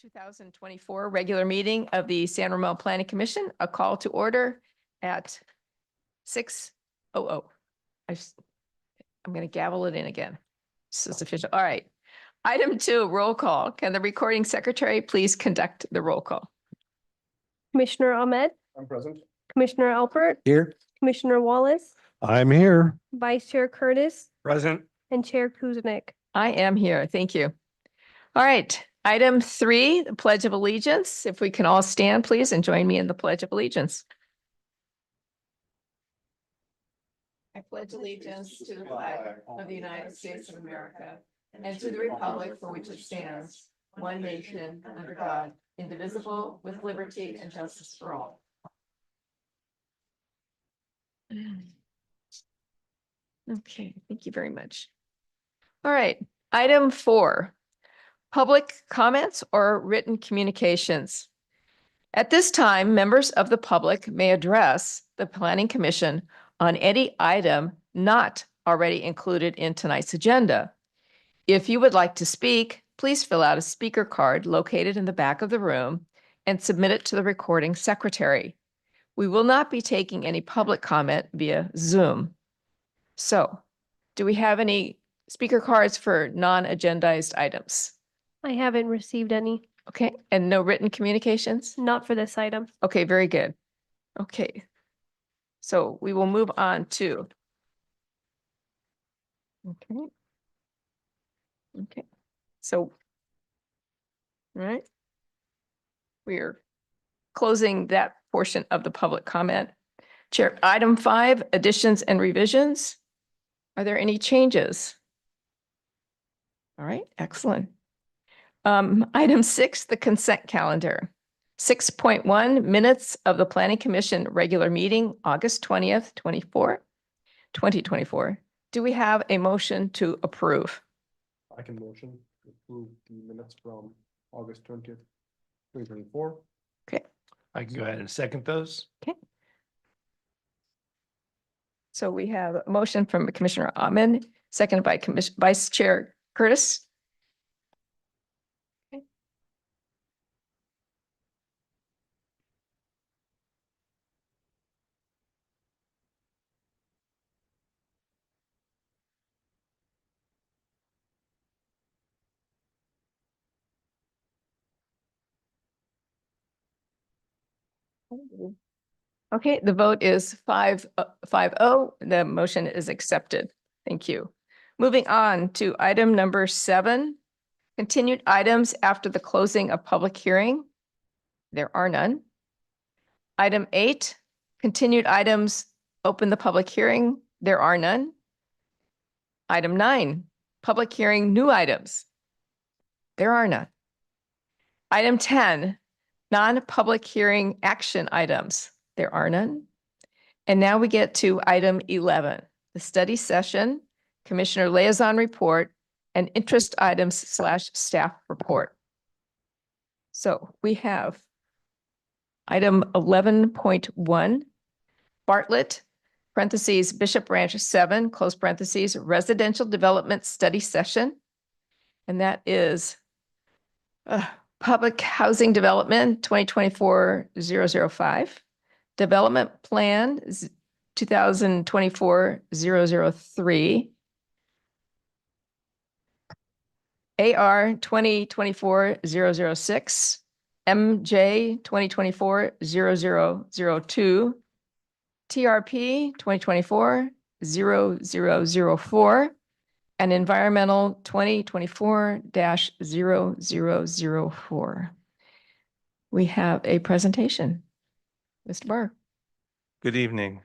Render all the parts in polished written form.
2024 regular meeting of the San Ramon Planning Commission, a call to order at 6:00. I'm going to gavel it in again. This is official. All right. Item 2, roll call. Can the recording secretary please conduct the roll call? Commissioner Ahmed, I'm present. Commissioner Alpert, Here. Commissioner Wallace, I'm here. Vice Chair Curtis, Present. and Chair Kuznick. I am here. Thank you. All right. Item 3, the Pledge of Allegiance. If we can all stand, please, and join me in the Pledge of Allegiance. I pledge allegiance to the flag of the United States of America and to the republic for which it stands, one nation, under God, indivisible, with liberty and justice for all. Okay, thank you very much. All right, item 4, public comments or written communications. At this time, members of the public may address the Planning Commission on any item not already included in tonight's agenda. If you would like to speak, please fill out a speaker card located in the back of the room and submit it to the recording secretary. We will not be taking any public comment via Zoom. So, do we have any speaker cards for non-agendized items? I haven't received any, Okay, and no written communications? not for this item. Okay, very good. Okay. So we will move on to. Okay. Okay. So. All right. We are closing that portion of the public comment. Chair, item 5, additions and revisions. Are there any changes? All right, excellent. Item 6, the consent calendar. 6.1, minutes of the Planning Commission regular meeting, August 20th, 2024. Do we have a motion to approve? I can motion to approve the minutes from August 20th, 2024. Okay, I can go ahead and second those. so we have a motion from Commissioner Ahmed, seconded by Vice Chair Curtis. Okay, the vote is 5-0. The motion is accepted. Thank you. Moving on to item number 7, continued items after the closing of public hearing. There are none. Item 8, continued items, open the public hearing. There are none. Item 9, public hearing, new items. There are none. Item 10, non-public hearing action items. There are none. And now we get to item 11, the study session, Commissioner Liaison report, and interest items / staff report. So we have item 11.1, Bartlett, parentheses, Bishop Ranch 7, close parentheses, residential development study session. And that is public housing development 2024-005, development plan 2024-003, AR 2024-006, MJ 2024-0002, TRP 2024-0004, and environmental 2024-0004. We have a presentation. Mr. Barr. Good evening.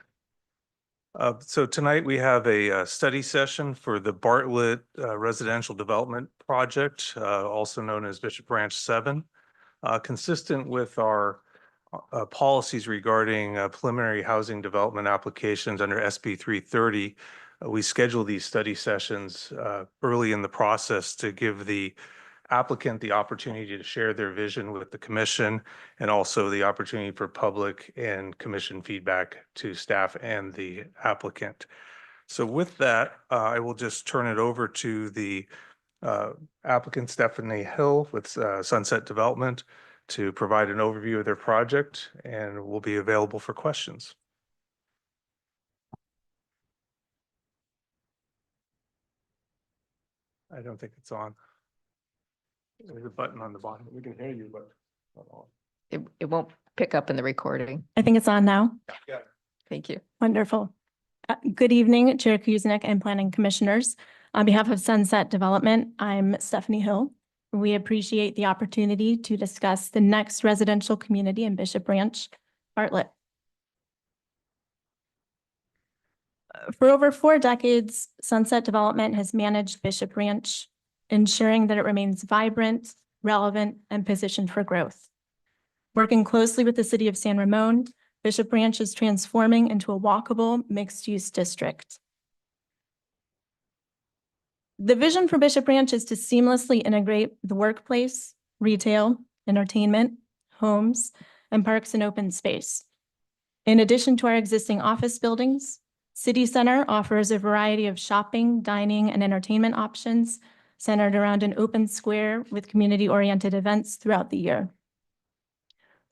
So tonight we have a study session for the Bartlett Residential Development Project, also known as Bishop Ranch 7. Consistent with our policies regarding preliminary housing development applications under SB 330, we schedule these study sessions early in the process to give the applicant the opportunity to share their vision with the commission, and also the opportunity for public and commission feedback to staff and the applicant. So with that, I will just turn it over to the applicant Stephanie Hill with Sunset Development to provide an overview of their project and will be available for questions. I don't think it's on. There's a button on the bottom. We can hear you, but not all. It won't pick up in the recording. I think it's on now. Yeah. Thank you. Wonderful. Good evening, Chair Kuznick and Planning Commissioners. On behalf of Sunset Development, I'm Stephanie Hill. We appreciate the opportunity to discuss the next residential community in Bishop Branch, Bartlett. For over 4 decades, Sunset Development has managed Bishop Branch, ensuring that it remains vibrant, relevant, and positioned for growth. Working closely with the City of San Ramon, Bishop Branch is transforming into a walkable, mixed-use district. The vision for Bishop Branch is to seamlessly integrate the workplace, retail, entertainment, homes, and parks and open space. In addition to our existing office buildings, City Center offers a variety of shopping, dining, and entertainment options centered around an open square with community-oriented events throughout the year.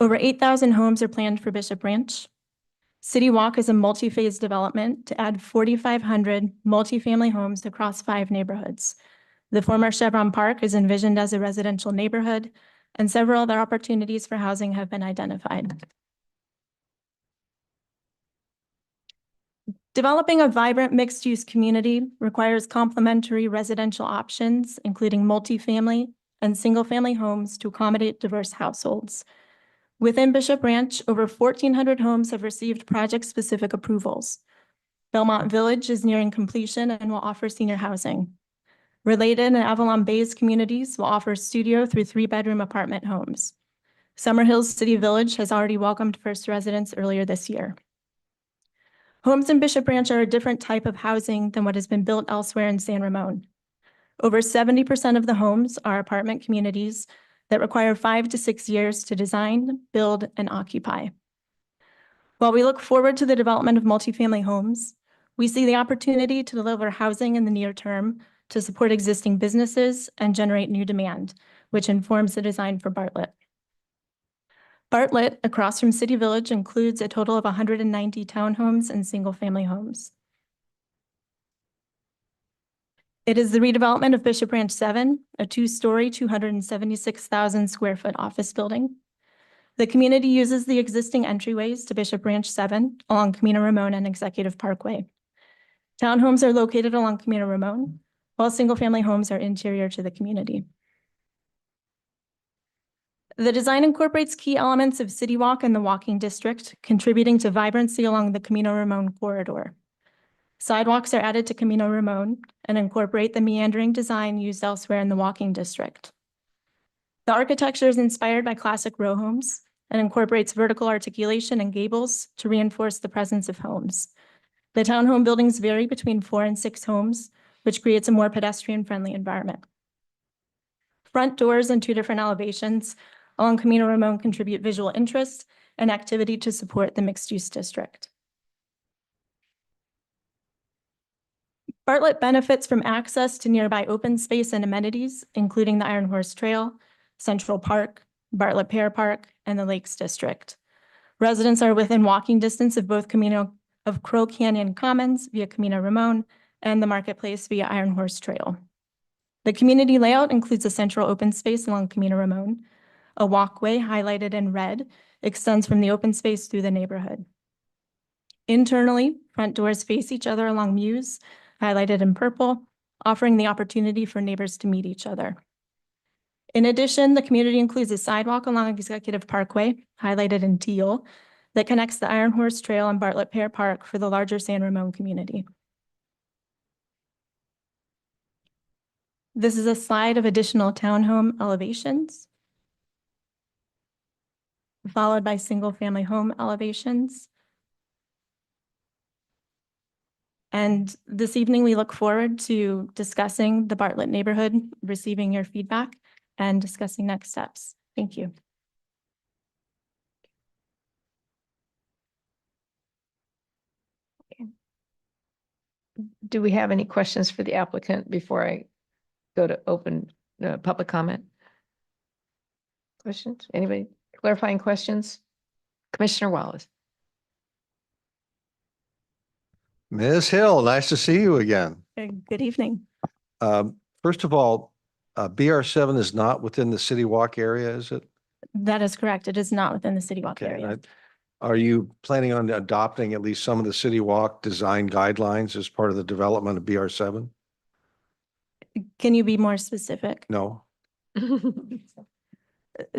Over 8,000 homes are planned for Bishop Branch. City Walk is a multi-phase development to add 4,500 multifamily homes across 5 neighborhoods. The former Chevron Park is envisioned as a residential neighborhood, and several other opportunities for housing have been identified. Developing a vibrant mixed-use community requires complementary residential options, including multifamily and single-family homes to accommodate diverse households. Within Bishop Branch, over 1,400 homes have received project-specific approvals. Belmont Village is nearing completion and will offer senior housing. Related and Avalon Bays communities will offer studio through 3-bedroom apartment homes. Summer Hills City Village has already welcomed first residents earlier this year. Homes in Bishop Branch are a different type of housing than what has been built elsewhere in San Ramon. Over 70% of the homes are apartment communities that require 5 to 6 years to design, build, and occupy. While we look forward to the development of multifamily homes, we see the opportunity to deliver housing in the near term to support existing businesses and generate new demand, which informs the design for Bartlett. Bartlett, across from City Village, includes a total of 190 townhomes and single-family homes. It is the redevelopment of Bishop Branch 7, a 2-story, 276,000 square foot office building. The community uses the existing entryways to Bishop Branch 7 along Camino Ramon and Executive Parkway. Townhomes are located along Camino Ramon, while single-family homes are interior to the community. The design incorporates key elements of City Walk and the walking district, contributing to vibrancy along the Camino Ramon corridor. Sidewalks are added to Camino Ramon and incorporate the meandering design used elsewhere in the walking district. The architecture is inspired by classic row homes and incorporates vertical articulation and gables to reinforce the presence of homes. The townhome buildings vary between 4 and 6 homes, which creates a more pedestrian-friendly environment. Front doors in 2 different elevations along Camino Ramon contribute visual interest and activity to support the mixed-use district. Bartlett benefits from access to nearby open space and amenities, including the Iron Horse Trail, Central Park, Bartlett Pear Park, and the Lakes District. Residents are within walking distance of both Crow Canyon Commons via Camino Ramon and the Marketplace via Iron Horse Trail. The community layout includes a central open space along Camino Ramon. A walkway highlighted in red extends from the open space through the neighborhood. Internally, front doors face each other along Muse, highlighted in purple, offering the opportunity for neighbors to meet each other. In addition, the community includes a sidewalk along Executive Parkway, highlighted in teal, that connects the Iron Horse Trail and Bartlett Pear Park for the larger San Ramon community. This is a slide of additional townhome elevations, followed by single-family home elevations. And this evening, we look forward to discussing the Bartlett neighborhood, receiving your feedback, and discussing next steps. Thank you. Do we have any questions for the applicant before I go to open, public comment. Questions? Anybody? Clarifying questions? Commissioner Wallace. Ms. Hill, nice to see you again. Good evening. First of all, BR7 is not within the City Walk area, is it? That is correct. It is not within the City Walk Okay, area. and are you planning on adopting at least some of the City Walk design guidelines as part of the development of BR7? Can you be more specific? No?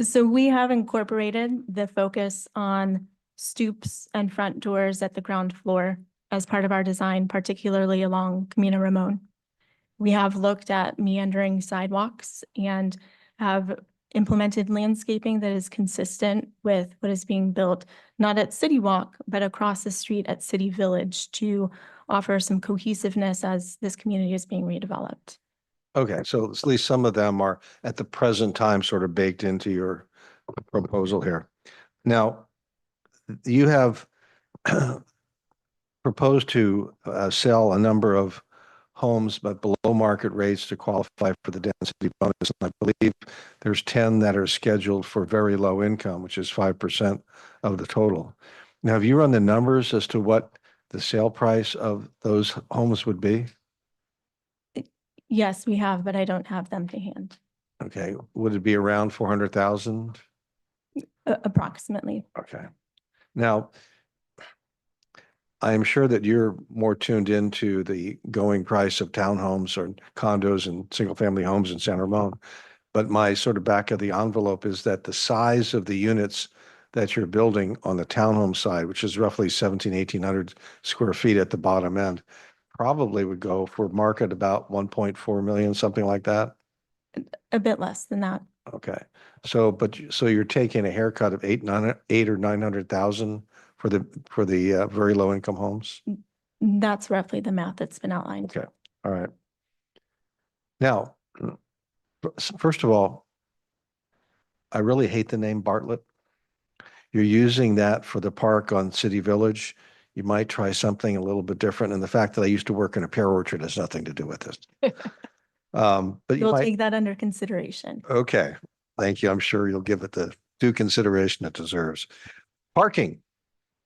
So we have incorporated the focus on stoops and front doors at the ground floor as part of our design, particularly along Camino Ramon. We have looked at meandering sidewalks and have implemented landscaping that is consistent with what is being built, not at City Walk, but across the street at City Village to offer some cohesiveness as this community is being redeveloped. Okay, so at least some of them are at the present time sort of baked into your proposal here. Now, you have proposed to sell a number of homes, but below market rates to qualify for the density bonus. And I believe there's 10 that are scheduled for very low income, which is 5% of the total. Now, have you run the numbers as to what the sale price of those homes would be? Yes, we have, but I don't have them to hand. Okay, would it be around 400,000? Approximately. Okay. Now, I'm sure that you're more tuned into the going price of townhomes or condos and single-family homes in San Ramon. But my sort of back of the envelope is that the size of the units that you're building on the townhome side, which is roughly 1,800 square feet at the bottom end, probably would go for market about 1.4 million, something like that. A bit less than that. Okay. So, so you're taking a haircut of 8 or 900,000 for the very low income homes? That's roughly the math that's been outlined. Okay. All right. Now, first of all, I really hate the name Bartlett. You're using that for the park on City Village. You might try something a little bit different. And the fact that I used to work in a pear orchard has nothing to do with this. But you We'll might, take that under consideration. okay. Thank you. I'm sure you'll give it the due consideration it deserves. Parking.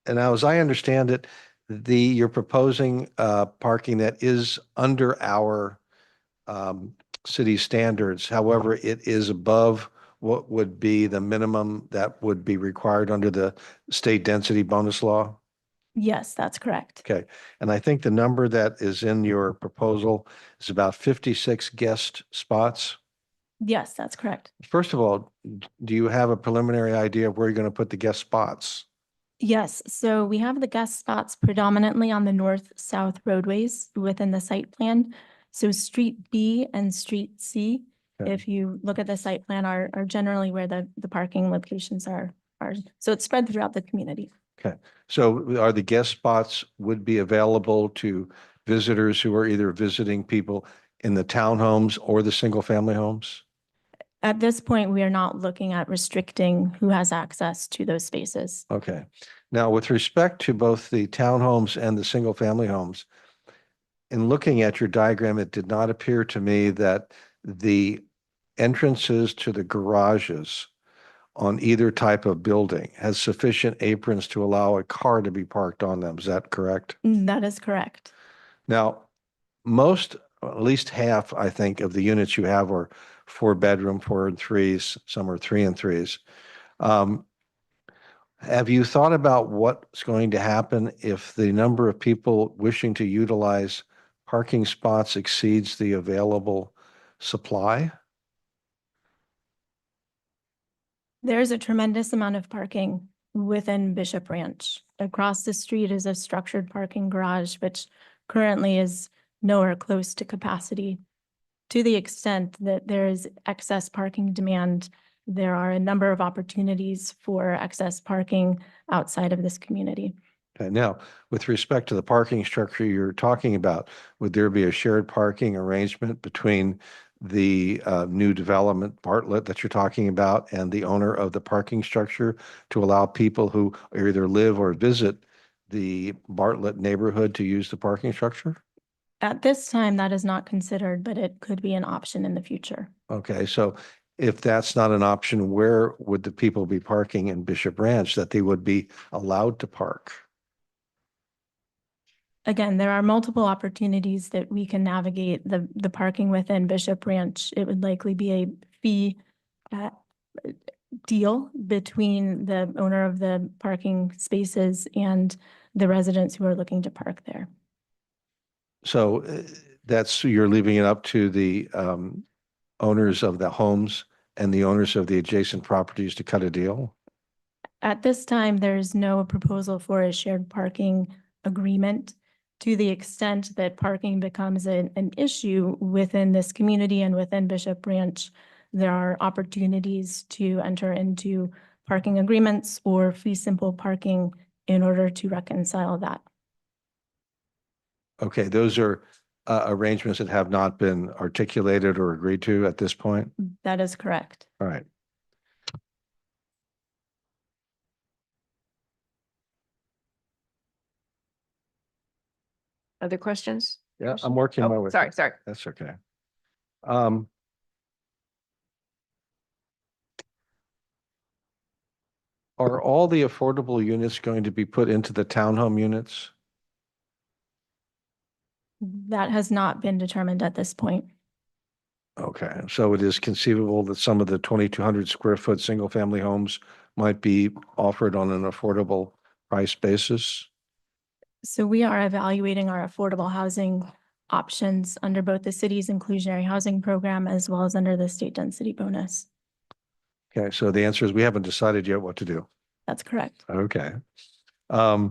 And now, as I understand it, you're proposing parking that is under our city standards. However, it is above what would be the minimum that would be required under the state density bonus law. Yes, that's correct. Okay. And I think the number that is in your proposal is about 56 guest spots. Yes, that's correct. First of all, do you have a preliminary idea of where you're going to put the guest spots? Yes, so we have the guest spots predominantly on the north-south roadways within the site plan. So Street B and Street C, Okay. if you look at the site plan, are generally where the parking locations are. So it's spread throughout the community. Okay, so are the guest spots would be available to visitors who are either visiting people in the townhomes or the single-family homes? At this point, we are not looking at restricting who has access to those spaces. Okay. Now, with respect to both the townhomes and the single-family homes, in looking at your diagram, it did not appear to me that the entrances to the garages on either type of building has sufficient aprons to allow a car to be parked on them. Is that correct? That is correct. Now, most, at least half, I think, of the units you have are 4-bedroom, 4 and 3s, some are 3 and 3s. Have you thought about what's going to happen if the number of people wishing to utilize parking spots exceeds the available supply? There's a tremendous amount of parking within Bishop Ranch. Across the street is a structured parking garage, which currently is nowhere close to capacity. To the extent that there is excess parking demand, there are a number of opportunities for excess parking outside of this community. Okay, now, with respect to the parking structure you're talking about, would there be a shared parking arrangement between the new development Bartlett that you're talking about and the owner of the parking structure to allow people who either live or visit the Bartlett neighborhood to use the parking structure? At this time, that is not considered, but it could be an option in the future. Okay, so if that's not an option, where would the people be parking in Bishop Ranch that they would be allowed to park? Again, there are multiple opportunities that we can navigate the parking within Bishop Ranch. It would likely be a fee uh, deal between the owner of the parking spaces and the residents who are looking to park there. So that's, you're leaving it up to the owners of the homes and the owners of the adjacent properties to cut a deal? At this time, there's no proposal for a shared parking agreement. To the extent that parking becomes an issue within this community and within Bishop Ranch, there are opportunities to enter into parking agreements or fee simple parking in order to reconcile that. Okay, those are arrangements that have not been articulated or agreed to at this point? That is correct. All right. Other questions? Yeah, I'm working my Oh, way. sorry, sorry. That's okay. Um, Are all the affordable units going to be put into the townhome units? That has not been determined at this point. Okay, so it is conceivable that some of the 2,200 square foot single family homes might be offered on an affordable price basis? So we are evaluating our affordable housing options under both the city's inclusionary housing program as well as under the state density bonus. Okay, so the answer is we haven't decided yet what to do. That's correct. Okay. I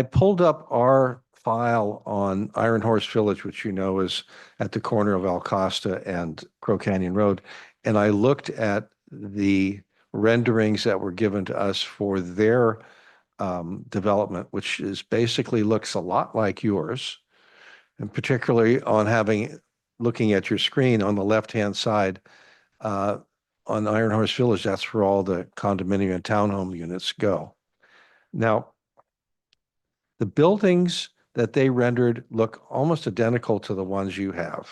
pulled up our file on Iron Horse Village, which you know is at the corner of Alcosta and Crow Canyon Road. And I looked at the renderings that were given to us for their development, which is basically looks a lot like yours. And particularly on looking at your screen on the left-hand side, on Iron Horse Village, that's where all the condominium and townhome units go. Now, the buildings that they rendered look almost identical to the ones you have.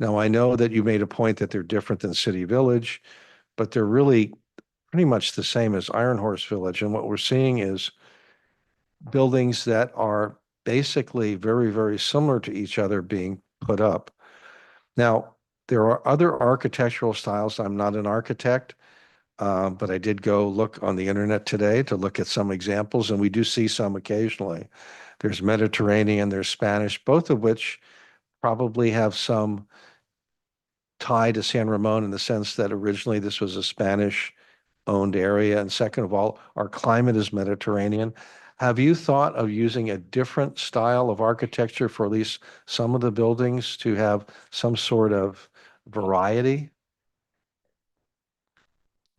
Now, I know that you made a point that they're different than City Village, but they're really pretty much the same as Iron Horse Village. And what we're seeing is buildings that are basically very, very similar to each other being put up. Now, there are other architectural styles. I'm not an architect, but I did go look on the internet today to look at some examples, and we do see some occasionally. There's Mediterranean, there's Spanish, both of which probably have some tie to San Ramon in the sense that originally this was a Spanish-owned area. And second of all, our climate is Mediterranean. Have you thought of using a different style of architecture for at least some of the buildings to have some sort of variety?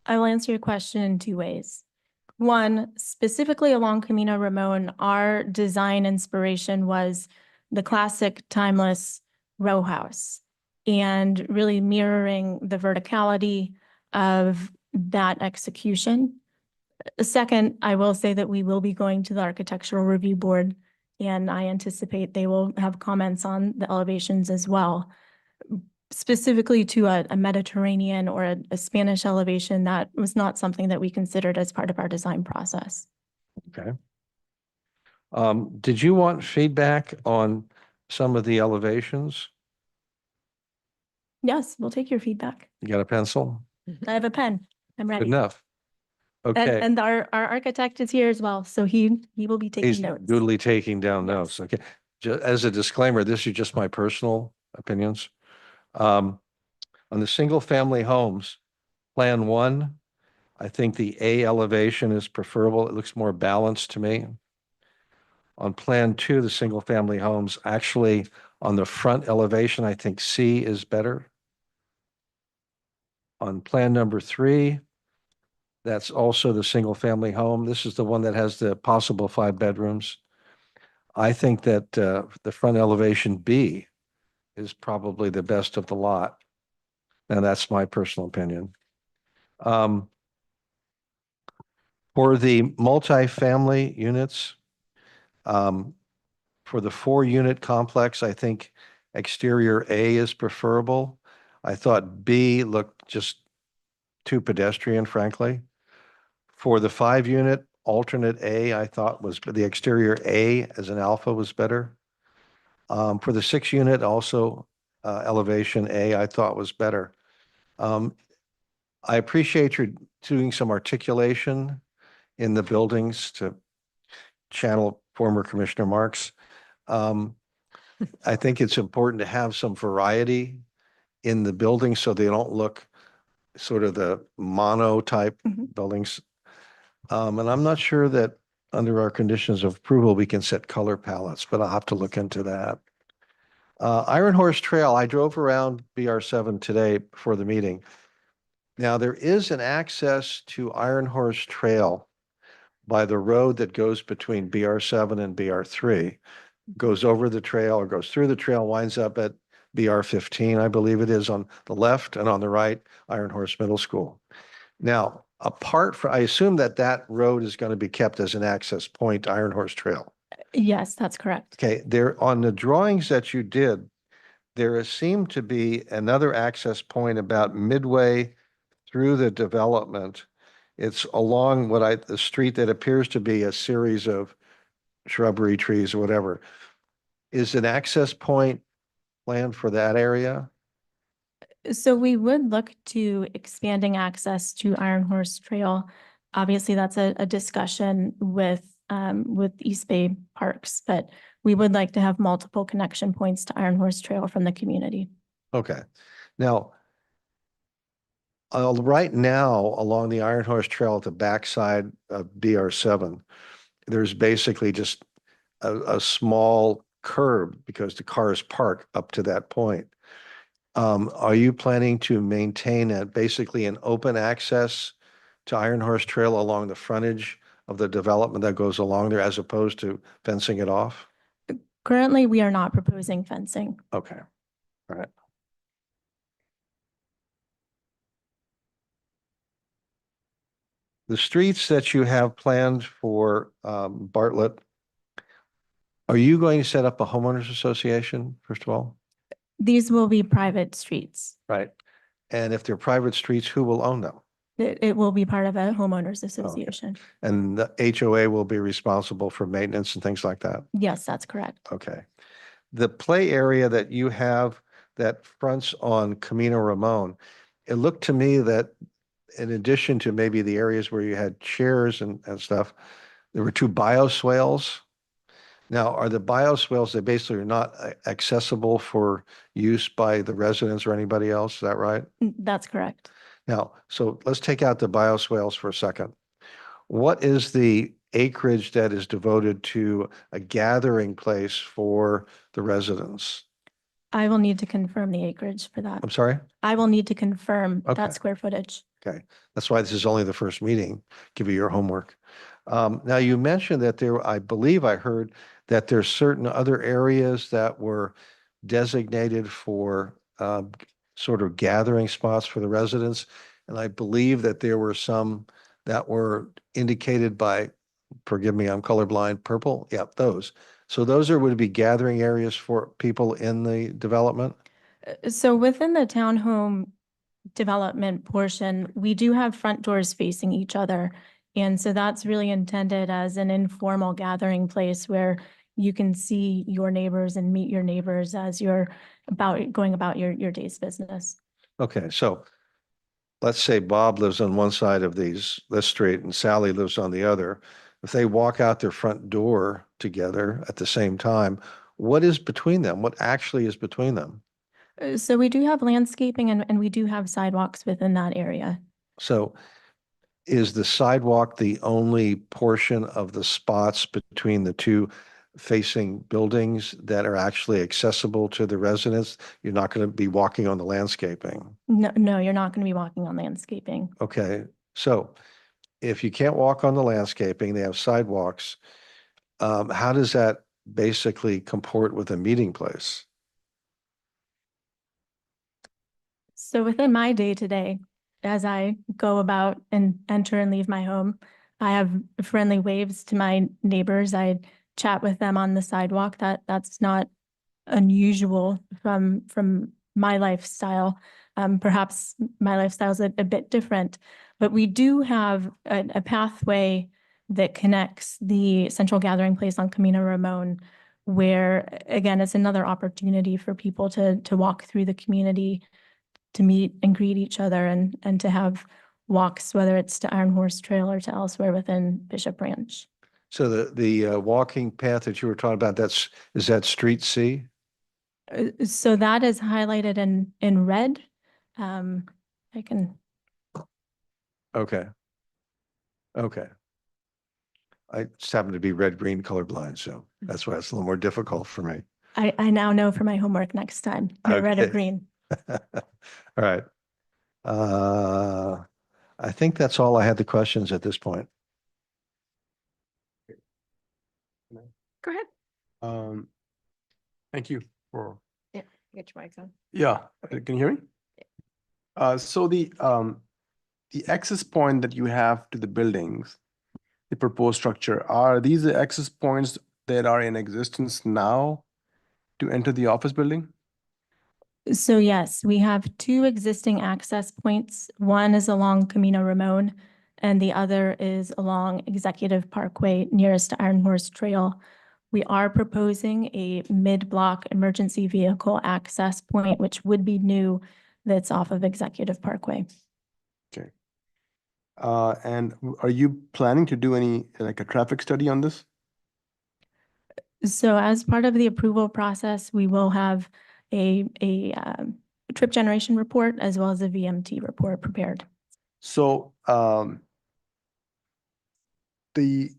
I will answer your question in two ways. One, specifically along Camino Ramon, our design inspiration was the classic timeless row house and really mirroring the verticality of that execution. Second, I will say that we will be going to the Architectural Review Board, and I anticipate they will have comments on the elevations as well. Specifically to a Mediterranean or a Spanish elevation, that was not something that we considered as part of our design process. Okay. Did you want feedback on some of the elevations? Yes, we'll take your feedback. You got a pencil? I have a pen. I'm Good ready. enough. Okay. And our architect is here as well, so he will be He's taking notes. duly taking down Yes. notes. Okay. As a disclaimer, this is just my personal opinions. On the single family homes, Plan 1, I think the A elevation is preferable. It looks more balanced to me. On Plan 2, the single family homes, actually on the front elevation, I think C is better. On Plan number 3, that's also the single family home. This is the one that has the possible 5 bedrooms. I think that the front elevation B is probably the best of the lot. And that's my personal opinion. For the multifamily units, For the 4-unit complex, I think exterior A is preferable. I thought B looked just too pedestrian, frankly. For the 5-unit, alternate A, I thought was, the exterior A as an alpha was better. For the 6-unit, also elevation A, I thought was better. I appreciate your doing some articulation in the buildings to channel former Commissioner Marks. I think it's important to have some variety in the buildings so they don't look sort of the mono type Mhm. buildings. And I'm not sure that under our conditions of approval, we can set color palettes, but I'll have to look into that. Iron Horse Trail, I drove around BR7 today before the meeting. Now, there is an access to Iron Horse Trail by the road that goes between BR7 and BR3, goes over the trail or goes through the trail, winds up at BR15, I believe it is, on the left, and on the right, Iron Horse Middle School. Now, apart from, I assume that that road is going to be kept as an access point to Iron Horse Trail. Yes, that's correct. Okay, there, on the drawings that you did, there seemed to be another access point about midway through the development. It's along the street that appears to be a series of shrubbery, trees, or whatever. Is an access point planned for that area? So we would look to expanding access to Iron Horse Trail. Obviously, that's a discussion with East Bay Parks, but we would like to have multiple connection points to Iron Horse Trail from the community. Okay. Now, right now, along the Iron Horse Trail at the backside of BR7, there's basically just a small curb because the cars park up to that point. Are you planning to maintain basically an open access to Iron Horse Trail along the frontage of the development that goes along there as opposed to fencing it off? Currently, we are not proposing fencing. Okay, all right. The streets that you have planned for Bartlett, are you going to set up a homeowners association, first of all? These will be private streets. Right. And if they're private streets, who will own them? It will be part of a homeowners association. And the HOA will be responsible for maintenance and things like that? Yes, that's correct. Okay. The play area that you have that fronts on Camino Ramon, it looked to me that in addition to maybe the areas where you had chairs and stuff, there were 2 bioswales. Now, are the bioswales, they basically are not accessible for use by the residents or anybody else? Is that right? That's correct. Now, so let's take out the bioswales for a second. What is the acreage that is devoted to a gathering place for the residents? I will need to confirm the acreage for that. I'm sorry? I will need to confirm Okay. that square footage. Okay, that's why this is only the first meeting. Give you your homework. Now, you mentioned that I believe I heard that there's certain other areas that were designated for sort of gathering spots for the residents. And I believe that there were some that were indicated by, forgive me, I'm colorblind, purple. Yeah, those. So those would be gathering areas for people in the development? So within the townhome development portion, we do have front doors facing each other. And so that's really intended as an informal gathering place where you can see your neighbors and meet your neighbors as you're going about your day's business. Okay, so let's say Bob lives on one side of this street and Sally lives on the other. If they walk out their front door together at the same time, what is between them? What actually is between them? So we do have landscaping and we do have sidewalks within that area. So is the sidewalk the only portion of the spots between the 2 facing buildings that are actually accessible to the residents? You're not going to be walking on the landscaping? No, you're not going to be walking on landscaping. Okay, so if you can't walk on the landscaping, they have sidewalks. How does that basically comport with a meeting place? So within my day-to-day, as I go about and enter and leave my home, I have friendly waves to my neighbors. I chat with them on the sidewalk. That's not unusual from my lifestyle. Perhaps my lifestyle is a bit different, but we do have a pathway that connects the central gathering place on Camino Ramon, where again, it's another opportunity for people to walk through the community, to meet and greet each other, and to have walks, whether it's to Iron Horse Trail or to elsewhere within Bishop Ranch. So the walking path that you were talking about, is that Street C? So that is highlighted in red. I can, Okay. Okay. I just happen to be red-green colorblind, so that's why it's a little more difficult for me. I now know for my homework next time, red or Okay. green. All right. I think that's all I had the questions at this point. Go ahead. Thank you for, Get your mic on. yeah, can you hear me? So the access point that you have to the buildings, the proposed structure, are these the access points that are in existence now to enter the office building? So yes, we have two existing access points. One is along Camino Ramon, and the other is along Executive Parkway nearest to Iron Horse Trail. We are proposing a mid-block emergency vehicle access point, which would be new, that's off of Executive Parkway. Okay. And are you planning to do any, like a traffic study on this? So as part of the approval process, we will have a trip generation report as well as a VMT report prepared. So the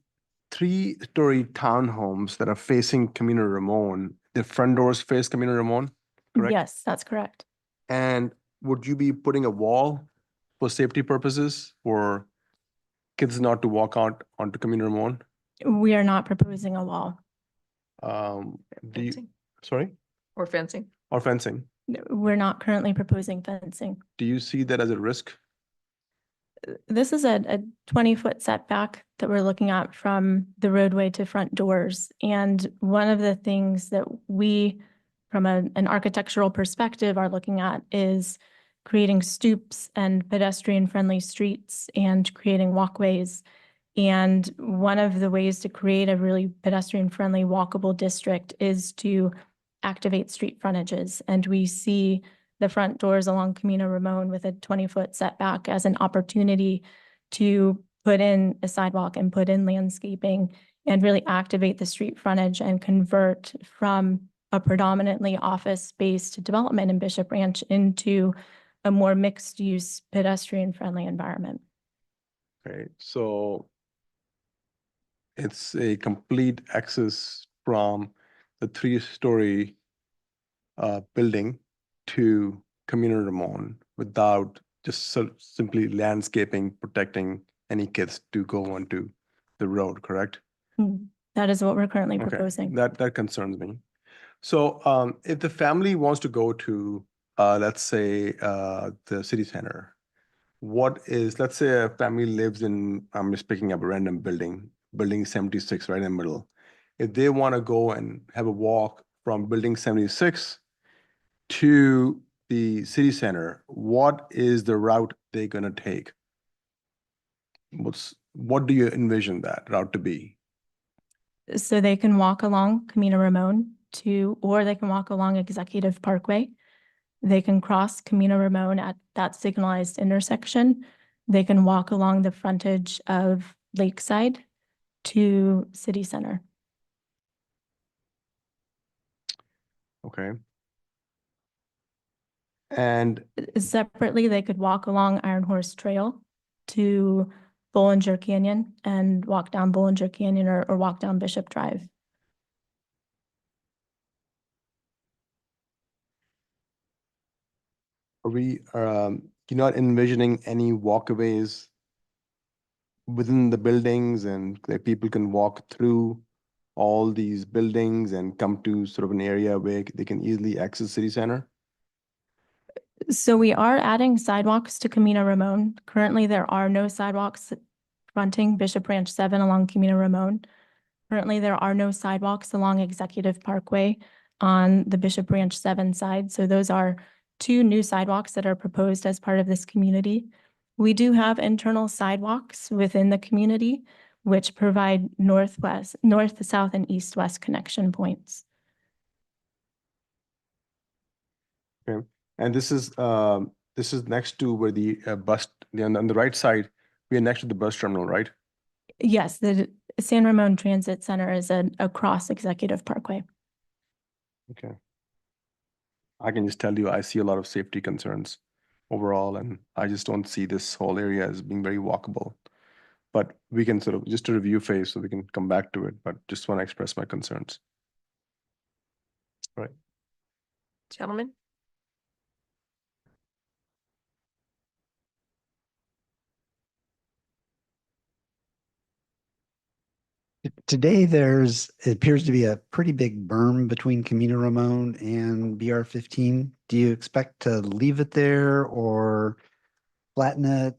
3-story townhomes that are facing Camino Ramon, the front doors face Camino Ramon, correct? Yes, that's correct. And would you be putting a wall for safety purposes for kids not to walk out onto Camino Ramon? We are not proposing a wall. Do you, Fencing sorry, or fencing. or fencing? We're not currently proposing fencing. Do you see that as a risk? This is a 20-foot setback that we're looking at from the roadway to front doors. And one of the things that we, from an architectural perspective, are looking at is creating stoops and pedestrian-friendly streets and creating walkways. And one of the ways to create a really pedestrian-friendly walkable district is to activate street frontages. And we see the front doors along Camino Ramon with a 20-foot setback as an opportunity to put in a sidewalk and put in landscaping and really activate the street frontage and convert from a predominantly office-based development in Bishop Ranch into a more mixed-use pedestrian-friendly environment. Okay, so it's a complete access from the 3-story building to Camino Ramon without just simply landscaping, protecting any kids to go onto the road, correct? That is what we're currently Okay, proposing. that concerns me. So if the family wants to go to, let's say, the city center, let's say a family lives in, I'm just picking up a random building 76 right in the middle. If they want to go and have a walk from building 76 to the city center, what is the route they're going to take? What do you envision that route to be? So they can walk along Camino Ramon or they can walk along Executive Parkway. They can cross Camino Ramon at that signalized intersection. They can walk along the frontage of Lakeside to City Center. Okay. And Separately, they could walk along Iron Horse Trail to Bollinger Canyon and walk down Bollinger Canyon or walk down Bishop Drive. are you're not envisioning any walkways within the buildings and that people can walk through all these buildings and come to sort of an area where they can easily access city center? So we are adding sidewalks to Camino Ramon. Currently, there are no sidewalks fronting Bishop Ranch 7 along Camino Ramon. Currently, there are no sidewalks along Executive Parkway on the Bishop Branch 7 side. So those are two new sidewalks that are proposed as part of this community. We do have internal sidewalks within the community, which provide north, south, and east-west connection points. And this is next to where the bus, on the right side, we are next to the bus terminal, right? Yes, the San Ramon Transit Center is across Executive Parkway. Okay. I can just tell you, I see a lot of safety concerns overall, and I just don't see this whole area as being very walkable. But we can sort of, just a review phase, so we can come back to it, but just want to express my concerns. Right. Gentlemen? Today, it appears to be a pretty big berm between Camino Ramon and BR 15. Do you expect to leave it there or flatten it?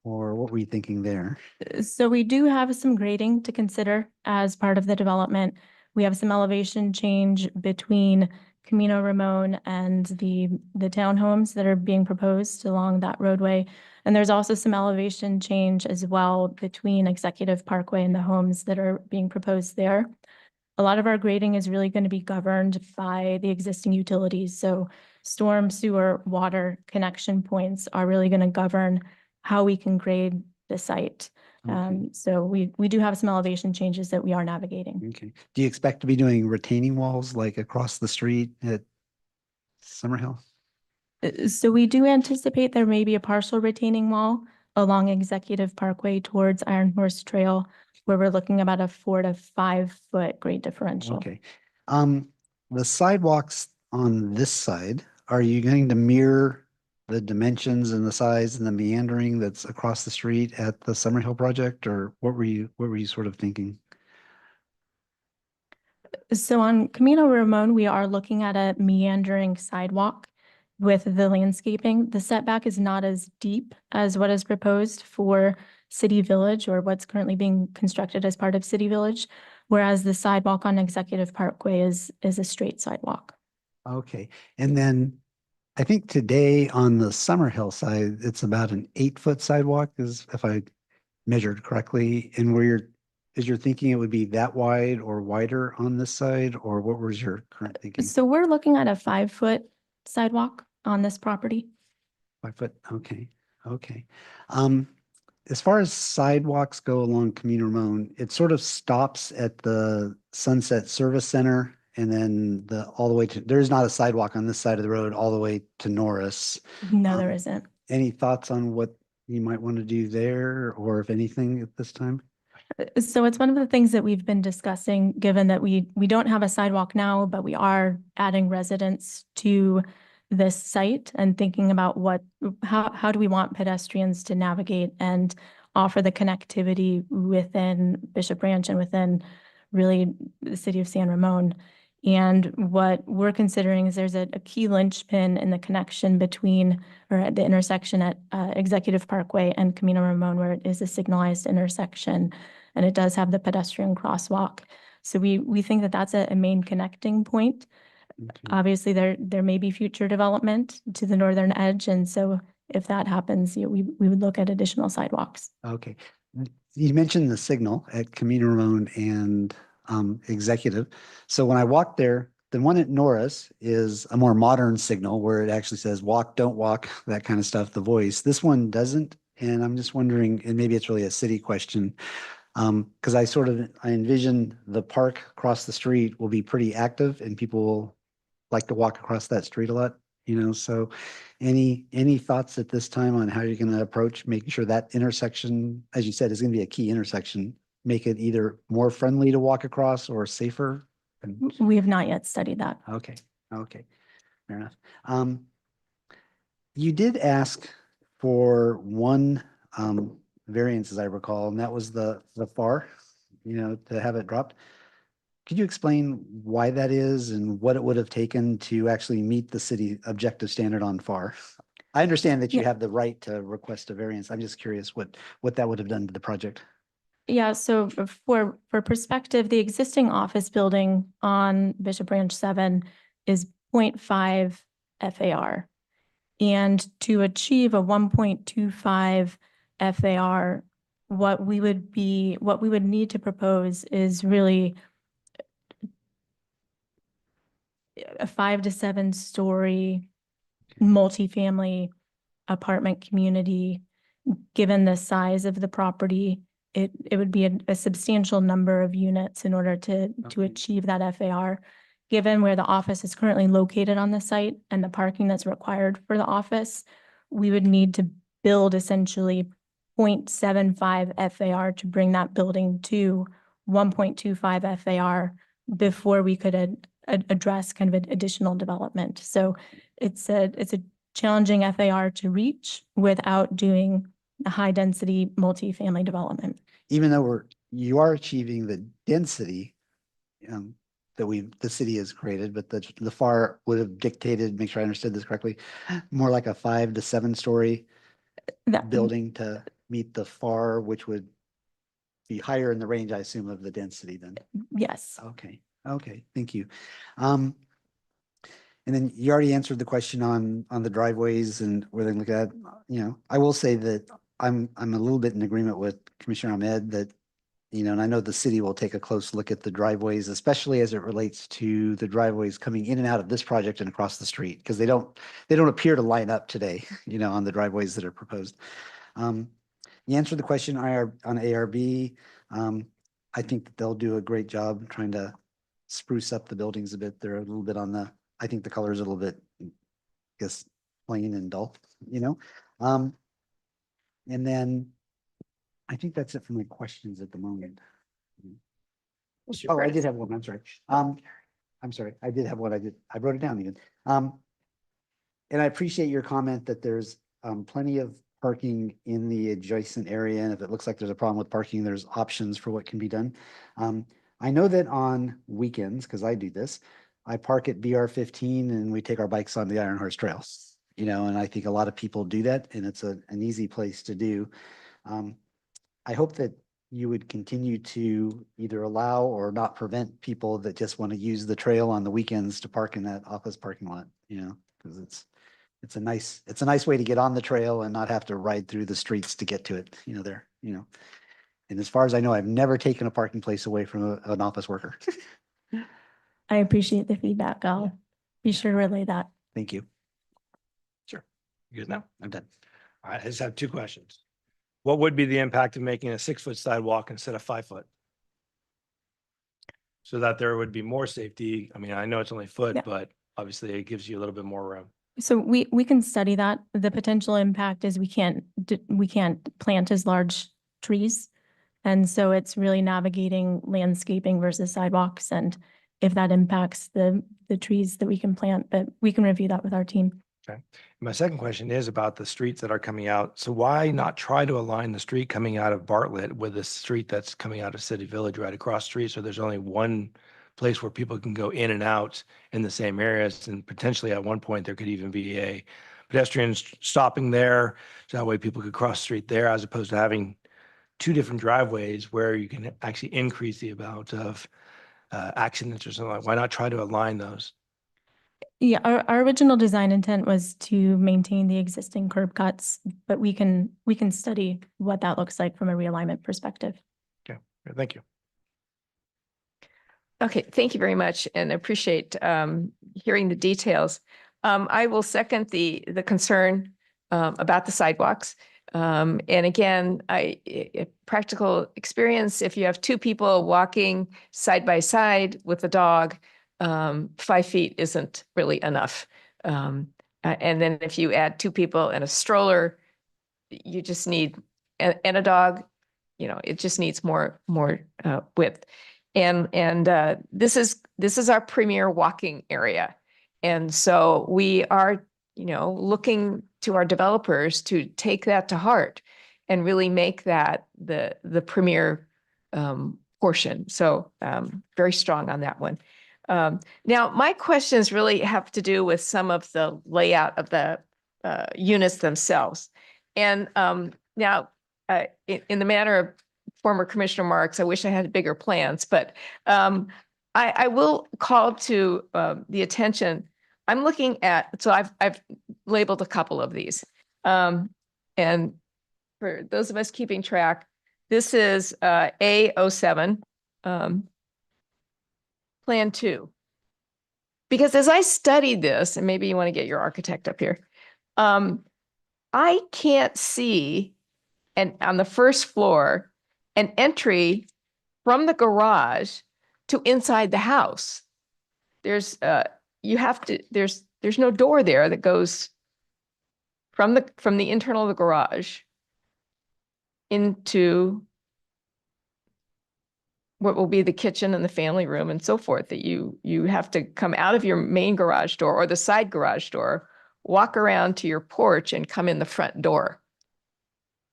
Or what were you thinking there? So we do have some grading to consider as part of the development. We have some elevation change between Camino Ramon and the townhomes that are being proposed along that roadway. And there's also some elevation change as well between Executive Parkway and the homes that are being proposed there. A lot of our grading is really going to be governed by the existing utilities. So storm, sewer, water connection points are really going to govern how we can grade the site. Okay. So we do have some elevation changes that we are navigating. Okay. Do you expect to be doing retaining walls like across the street at Summerhill? So we do anticipate there may be a partial retaining wall along Executive Parkway towards Iron Horse Trail, where we're looking about a 4 to 5 foot grade differential. Okay. The sidewalks on this side, are you going to mirror the dimensions and the size and the meandering that's across the street at the Summerhill project, or what were you sort of thinking? So on Camino Ramon, we are looking at a meandering sidewalk with the landscaping. The setback is not as deep as what is proposed for City Village or what's currently being constructed as part of City Village, whereas the sidewalk on Executive Parkway is a straight sidewalk. Okay. And then I think today on the Summerhill side, it's about an 8-foot sidewalk, is if I measured correctly. And is your thinking it would be that wide or wider on this side, or what was your current thinking? So we're looking at a 5-foot sidewalk on this property. 5 foot, okay, okay. As far as sidewalks go along Camino Ramon, it sort of stops at the Sunset Service Center and then all the way to, there's not a sidewalk on this side of the road all the way to Norris. No, there isn't. Any thoughts on what you might want to do there, or if anything at this time? So it's one of the things that we've been discussing, given that we don't have a sidewalk now, but we are adding residents to this site and thinking about how do we want pedestrians to navigate and offer the connectivity within Bishop Branch and within really the city of San Ramon. And what we're considering is there's a key linchpin in the connection between, or at the intersection at Executive Parkway and Camino Ramon, where it is a signalized intersection, and it does have the pedestrian crosswalk. So we think that that's a main connecting point. Okay. Obviously, there may be future development to the northern edge, and so if that happens, we would look at additional sidewalks. Okay. You mentioned the signal at Camino Ramon and Executive. So when I walked there, the one at Norris is a more modern signal where it actually says walk, don't walk, that kind of stuff, the voice. This one doesn't. And I'm just wondering, and maybe it's really a city question, because I envision the park across the street will be pretty active and people will like to walk across that street a lot, so any thoughts at this time on how you're going to approach making sure that intersection, as you said, is going to be a key intersection, make it either more friendly to walk across or safer? We have not yet studied that. Okay, fair enough. You did ask for one variance, as I recall, and that was the FAR, to have it dropped. Could you explain why that is and what it would have taken to actually meet the city objective standard on FAR? I understand that you Yeah. have the right to request a variance. I'm just curious what that would have done to the project. Yeah, so for perspective, the existing office building on Bishop Branch 7 is 0.5 FAR. And to achieve a 1.25 FAR, what we would need to propose is really a 5 to 7 story multifamily apartment community. Given the size of the property, it would be a substantial number of units in order to achieve that FAR. Given where the office is currently located on the site and the parking that's required for the office, we would need to build essentially 0.75 FAR to bring that building to 1.25 FAR before we could address kind of additional development. So it's a challenging FAR to reach without doing a high density multifamily development. Even though you are achieving the density that the city has created, but the FAR would have dictated, make sure I understood this correctly, more like a 5 to 7 story building to meet the FAR, which would be higher in the range, I assume, of the density then. Yes. Okay, thank you. And then you already answered the question on the driveways and where they look at, I will say that I'm a little bit in agreement with Commissioner Ahmed that, and I know the city will take a close look at the driveways, especially as it relates to the driveways coming in and out of this project and across the street, because they don't appear to line up today, on the driveways that are proposed. You answered the question on ARB. I think that they'll do a great job trying to spruce up the buildings a bit. They're a little bit I think the color is a little bit, I guess, plain and dull, and then I think that's it for my questions at the moment. Oh, I did have one. I'm sorry. I did have one. I wrote it down even. And I appreciate your comment that there's plenty of parking in the adjacent area. And if it looks like there's a problem with parking, there's options for what can be done. I know that on weekends, because I do this, I park at BR 15 and we take our bikes on the Iron Horse Trail, and I think a lot of people do that and it's an easy place to do. I hope that you would continue to either allow or not prevent people that just want to use the trail on the weekends to park in that office parking lot, because it's a nice way to get on the trail and not have to ride through the streets to get to it, there. And as far as I know, I've never taken a parking place away from an office worker. I appreciate the feedback. I'll be sure to relay that. Thank you. Sure. You good now? I'm done. All right, I just have 2 questions. What would be the impact of making a 6-foot sidewalk instead of 5-foot? So that there would be more safety. I mean, I know it's only a foot, Yeah. but obviously it gives you a little bit more room. So we can study that. The potential impact is we can't plant as large trees. And so it's really navigating landscaping versus sidewalks and if that impacts the trees that we can plant, but we can review that with our team. Okay. My second question is about the streets that are coming out. So why not try to align the street coming out of Bartlett with the street that's coming out of City Village right across the street? So there's only one place where people can go in and out in the same areas. And potentially at one point, there could even be a pedestrian stopping there. So that way people could cross the street there as opposed to having 2 different driveways where you can actually increase the amount of accidents or something. Why not try to align those? Yeah, our original design intent was to maintain the existing curb cuts, but we can study what that looks like from a realignment perspective. Okay, thank you. Okay, thank you very much and appreciate hearing the details. I will second the concern about the sidewalks. And again, practical experience, if you have 2 people walking side by side with a dog, 5 feet isn't really enough. And then if you add 2 people and a stroller, you just need, and a dog, it just needs more width. And this is our premier walking area. And so we are, looking to our developers to take that to heart and really make that the premier portion. So very strong on that one. Now, my questions really have to do with some of the layout of the units themselves. And now, in the manner of former Commissioner Marks, I wish I had bigger plans, but I will call to the attention. I'm looking at, so I've labeled a couple of these. And for those of us keeping track, this is A07, Plan 2. Because as I studied this, and maybe you want to get your architect up here, I can't see, and on the first floor, an entry from the garage to inside the house. There's there's no door there that goes from the internal of the garage into what will be the kitchen and the family room and so forth, that you have to come out of your main garage door or the side garage door, walk around to your porch and come in the front door.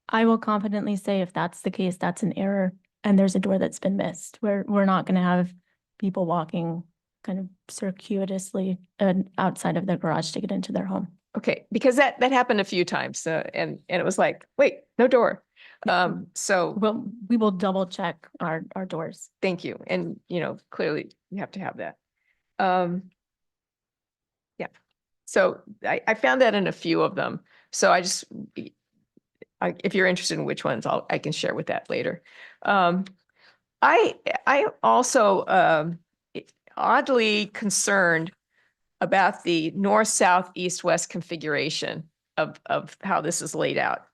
I will confidently say if that's the case, that's an error and there's a door that's been missed. We're not going to have people walking kind of circuitously outside of their garage to get into their home. Okay, because that happened a few times, and it was like, wait, no door. So We will double check our doors. thank you, and clearly you have to have that. Yeah, so I found that in a few of them. So if you're interested in which ones, I can share with that later. I also oddly concerned about the north, south, east, west configuration of how this is laid out,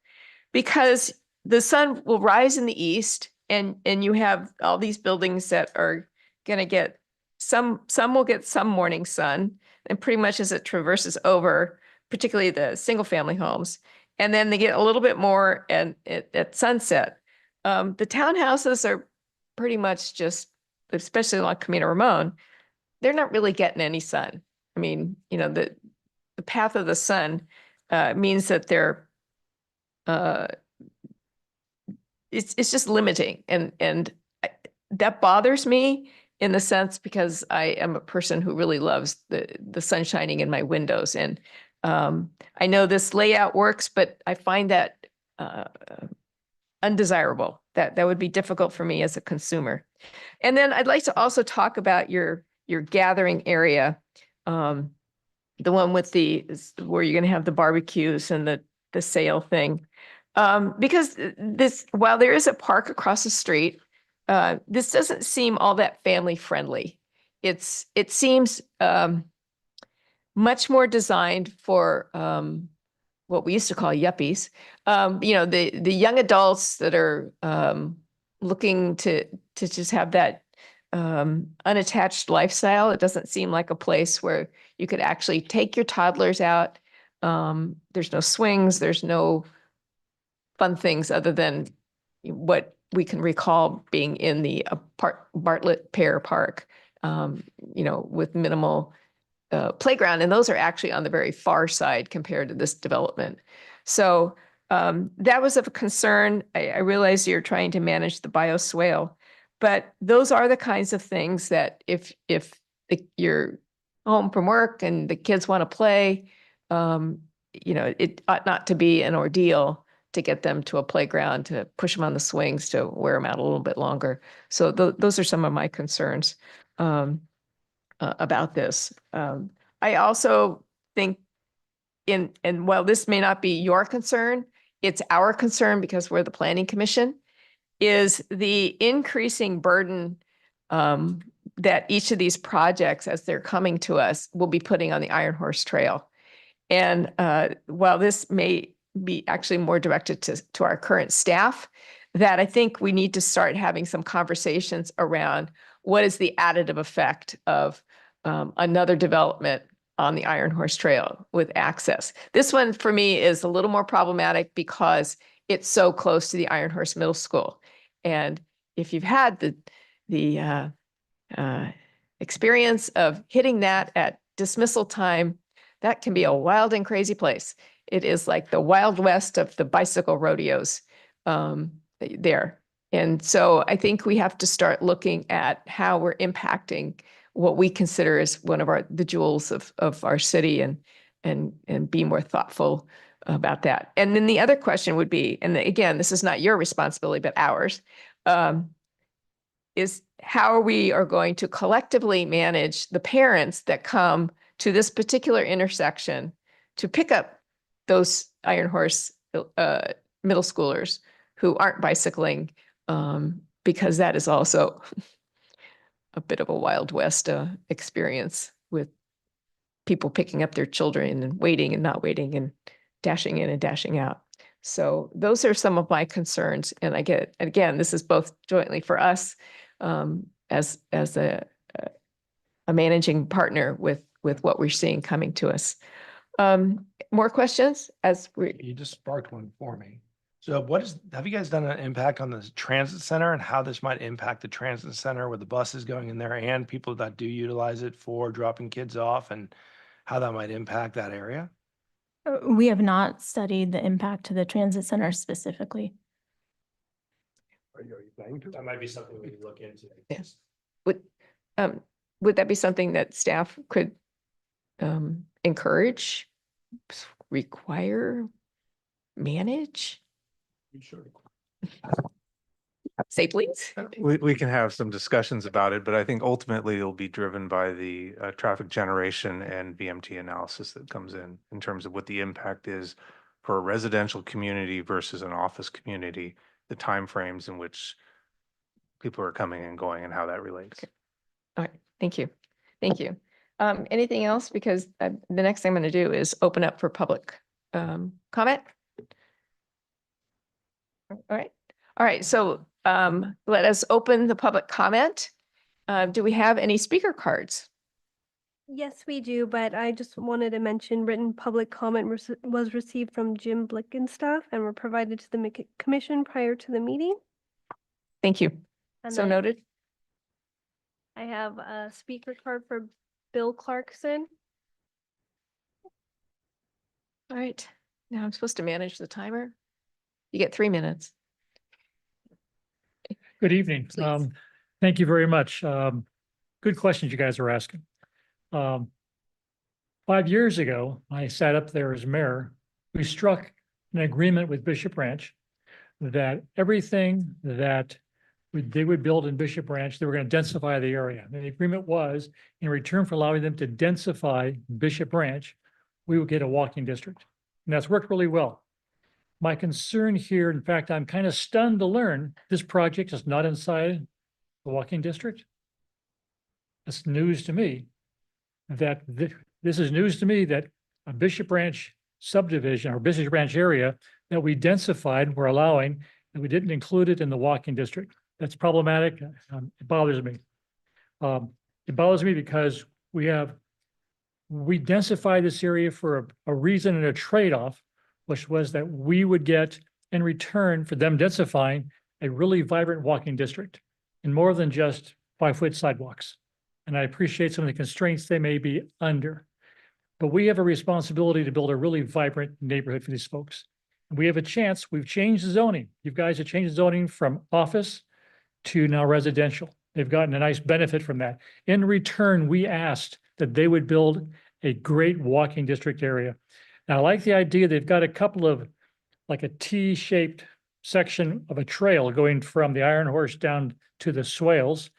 because the sun will rise in the east, and you have all these buildings that are going to get some will get some morning sun, and pretty much as it traverses over, particularly the single family homes, and then they get a little bit more at sunset. The townhouses are pretty much just, especially along Camino Ramon, they're not really getting any sun. I mean, the path of the sun means that they're it's just limiting, and that bothers me in the sense because I am a person who really loves the sun shining in my windows, and I know this layout works, but I find that undesirable. That would be difficult for me as a consumer. And then I'd like to also talk about your gathering area, the one with where you're going to have the barbecues and the sale thing. Because while there is a park across the street, this doesn't seem all that family friendly. It seems much more designed for what we used to call yuppies. The young adults that are looking to just have that unattached lifestyle. It doesn't seem like a place where you could actually take your toddlers out. There's no swings, there's no fun things other than what we can recall being in the Bartlett Pear Park, with minimal playground. And those are actually on the very far side compared to this development. So that was of concern. I realize you're trying to manage the bioswale, but those are the kinds of things that if you're home from work and the kids want to play, it ought not to be an ordeal to get them to a playground, to push them on the swings, to wear them out a little bit longer. So those are some of my concerns about this. I also think and while this may not be your concern, it's our concern because we're the Planning Commission, is the increasing burden that each of these projects, as they're coming to us, will be putting on the Iron Horse Trail. And while this may be actually more directed to our current staff, that I think we need to start having some conversations around what is the additive effect of another development on the Iron Horse Trail with access. This one for me is a little more problematic because it's so close to the Iron Horse Middle School. And if you've had the experience of hitting that at dismissal time, that can be a wild and crazy place. It is like the Wild West of the bicycle rodeos there. And so I think we have to start looking at how we're impacting what we consider as one of the jewels of our city, and be more thoughtful about that. And then the other question would be, and again, this is not your responsibility, but ours, is how we are going to collectively manage the parents that come to this particular intersection to pick up those Iron Horse middle schoolers who aren't bicycling, because that is also a bit of a Wild West experience with people picking up their children and waiting and not waiting and dashing in and dashing out. So those are some of my concerns. And again, this is both jointly for us as a managing partner with what we're seeing coming to us. More questions as we, You just sparked one for me. So have you guys done an impact on the transit center and how this might impact the transit center with the buses going in there and people that do utilize it for dropping kids off and how that might impact that area? We have not studied the impact to the transit center specifically. Are you planning to? That might be something we could look into. Yes. Would that be something that staff could encourage, require, manage? Sure. Say please. We can have some discussions about it, but I think ultimately it'll be driven by the traffic generation and VMT analysis that comes in terms of what the impact is for a residential community versus an office community, the timeframes in which people are coming and going and how that relates. Okay. All right, thank you. Thank you. Anything else? Because the next thing I'm going to do is open up for public comment. All right. All right. So let us open the public comment. Do we have any speaker cards? Yes, we do, but I just wanted to mention written public comment was received from Jim Blickenstaff and were provided to the commission prior to the meeting. Thank you. And So then noted. I have a speaker card for Bill Clarkson. All right. Now I'm supposed to manage the timer. You get 3 minutes. Good evening. Please. Thank you very much. Good questions you guys are asking. 5 years ago, I sat up there as mayor. We struck an agreement with Bishop Ranch that everything that they would build in Bishop Ranch, they were going to densify the area. And the agreement was, in return for allowing them to densify Bishop Ranch, we would get a walking district. And that's worked really well. My concern here, in fact, I'm kind of stunned to learn this project is not inside the walking district. That's news to me. This is news to me that a Bishop Ranch subdivision or Bishop Ranch area that we densified, we're allowing, and we didn't include it in the walking district. That's problematic. It bothers me. It bothers me because we densified this area for a reason and a trade-off, which was that we would get in return for them densifying a really vibrant walking district and more than just 5-foot sidewalks. And I appreciate some of the constraints they may be under. But we have a responsibility to build a really vibrant neighborhood for these folks. We have a chance. We've changed the zoning. You guys have changed the zoning from office to now residential. They've gotten a nice benefit from that. In return, we asked that they would build a great walking district area. Now, I like the idea they've got a couple of, like a T-shaped section of a trail going from the Iron Horse down to the swales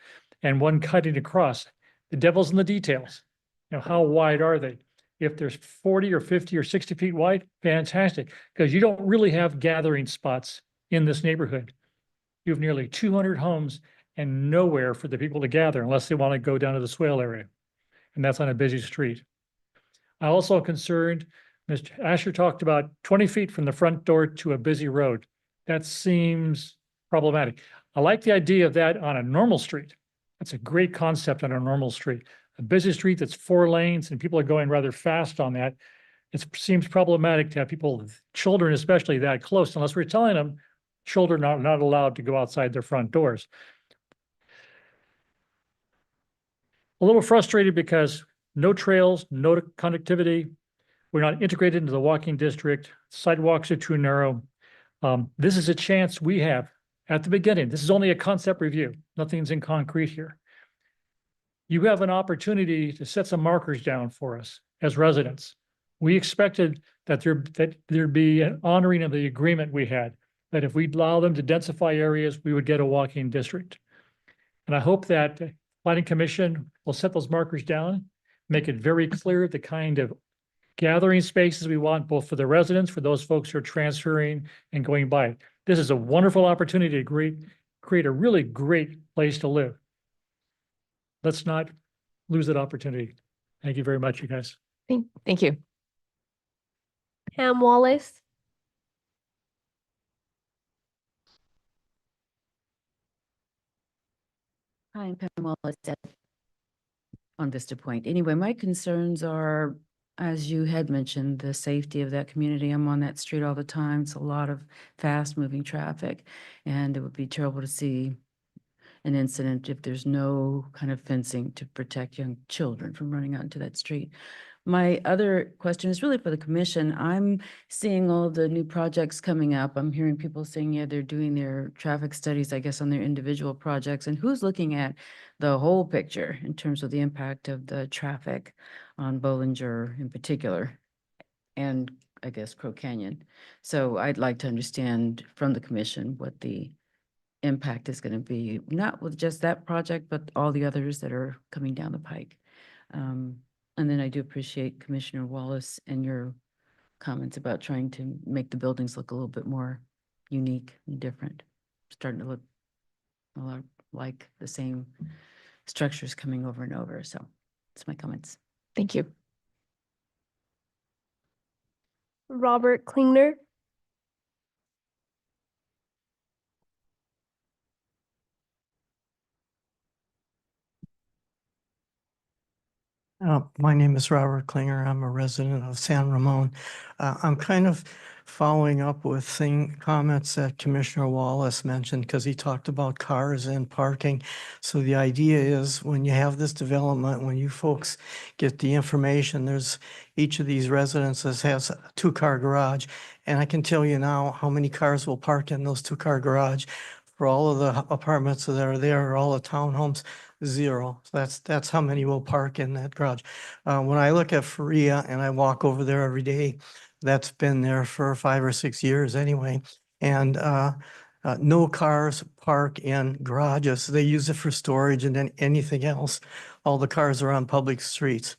and one cutting across. The devil's in the details. You know, how wide are they? If there's 40 or 50 or 60 feet wide, fantastic, because you don't really have gathering spots in this neighborhood. You have nearly 200 homes and nowhere for the people to gather unless they want to go down to the swale area. And that's on a busy street. I also concerned, Mr. Asher talked about 20 feet from the front door to a busy road. That seems problematic. I like the idea of that on a normal street. That's a great concept on a normal street. A busy street that's 4 lanes and people are going rather fast on that. It seems problematic to have people, children especially, that close, unless we're telling them children are not allowed to go outside their front doors. A little frustrated because no trails, no connectivity. We're not integrated into the walking district. Sidewalks are too narrow. This is a chance we have at the beginning. This is only a concept review. Nothing's in concrete here. You have an opportunity to set some markers down for us as residents. We expected that there'd be an honoring of the agreement we had. that if we allow them to densify areas, we would get a walking district. And I hope that planning commission will set those markers down, make it very clear the kind of gathering spaces we want, both for the residents, for those folks who are transferring and going by. This is a wonderful opportunity to create a really great place to live. Let's not lose that opportunity. Thank you very much, you guys. Thank you. Pam Wallace. Hi, I'm Pam Wallace on Vista Point. Anyway, my concerns are, as you had mentioned, the safety of that community. I'm on that street all the time. It's a lot of fast-moving traffic, and it would be terrible to see an incident if there's no kind of fencing to protect young children from running out into that street. My other question is really for the commission. I'm seeing all the new projects coming up. I'm hearing people saying, yeah, they're doing their traffic studies, I guess, on their individual projects. And who's looking at the whole picture in terms of the impact of the traffic on Bollinger in particular, and I guess Crow Canyon? So I'd like to understand from the commission what the impact is going to be, not with just that project, but all the others that are coming down the pike. And then I do appreciate Commissioner Wallace and your comments about trying to make the buildings look a little bit more unique and different. Starting to look a lot like the same structures coming over and over. So that's my comments. Thank you. Robert Klingner. My name is Robert Klinger. I'm a resident of San Ramon. I'm kind of following up with comments that Commissioner Wallace mentioned, because he talked about cars and parking. So the idea is, when you have this development, when you folks get the information, each of these residences has a 2-car garage. And I can tell you now how many cars will park in those 2-car garage for all of the apartments that are there, all the townhomes. 0. So that's how many will park in that garage. When I look at Faria and I walk over there every day, that's been there for 5 or 6 years anyway. And no cars park in garages. They use it for storage and then anything else. All the cars are on public streets.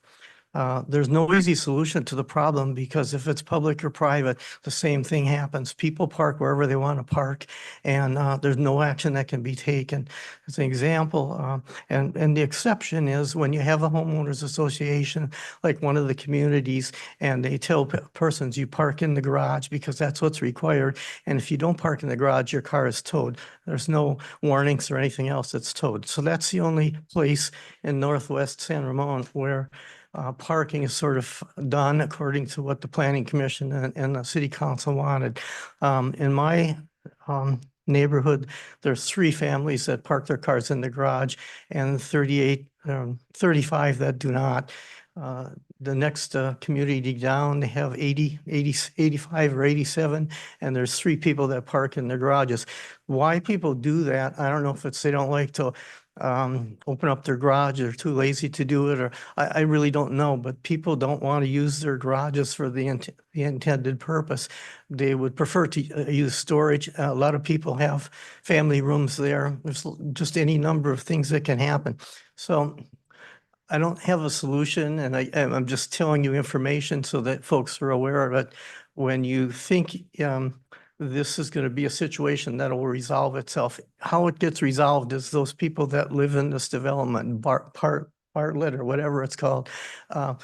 There's no easy solution to the problem, because if it's public or private, the same thing happens. People park wherever they want to park, and there's no action that can be taken. As an example, and the exception is when you have a homeowners association, like one of the communities, and they tell persons you park in the garage because that's what's required. And if you don't park in the garage, your car is towed. There's no warnings or anything else that's towed. So that's the only place in Northwest San Ramon where parking is sort of done according to what the Planning Commission and the City Council wanted. In my neighborhood, there's 3 families that park their cars in the garage, and 35 that do not. The next community down, they have 85 or 87, and there's 3 people that park in their garages. Why people do that, I don't know if it's they don't like to open up their garage, or too lazy to do it, or I really don't know, but people don't want to use their garages for the intended purpose. They would prefer to use storage. A lot of people have family rooms there. There's just any number of things that can happen. So I don't have a solution, and I'm just telling you information so that folks are aware of it. When you think this is going to be a situation that will resolve itself, how it gets resolved is those people that live in this development, Bartlett or whatever it's called,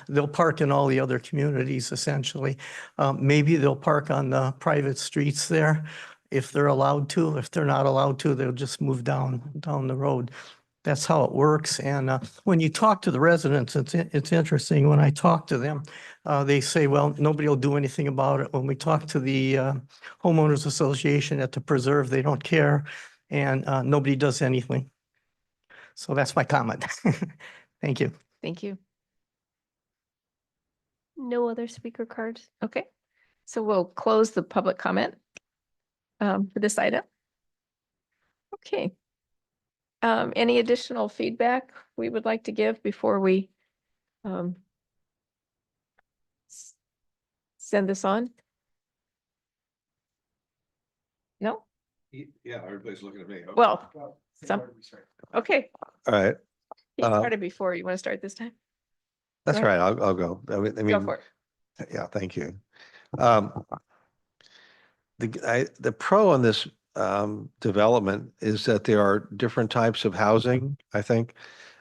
they'll park in all the other communities essentially. Maybe they'll park on the private streets there if they're allowed to. If they're not allowed to, they'll just move down the road. That's how it works. And when you talk to the residents, it's interesting. When I talk to them, they say, well, nobody will do anything about it. When we talk to the Homeowners Association at the preserve, they don't care, and nobody does anything. So that's my comment. Thank you. Thank you. No other speaker cards. Okay. So we'll close the public comment for this item. Okay. Any additional feedback we would like to give before we send this on? No? Yeah, everybody's looking at me. Well, okay. All right, He Uh, started before. You want to start this time? that's Go ahead. right. I'll go. I Go mean, for it. yeah, thank you. The pro on this development is that there are different types of housing, I think.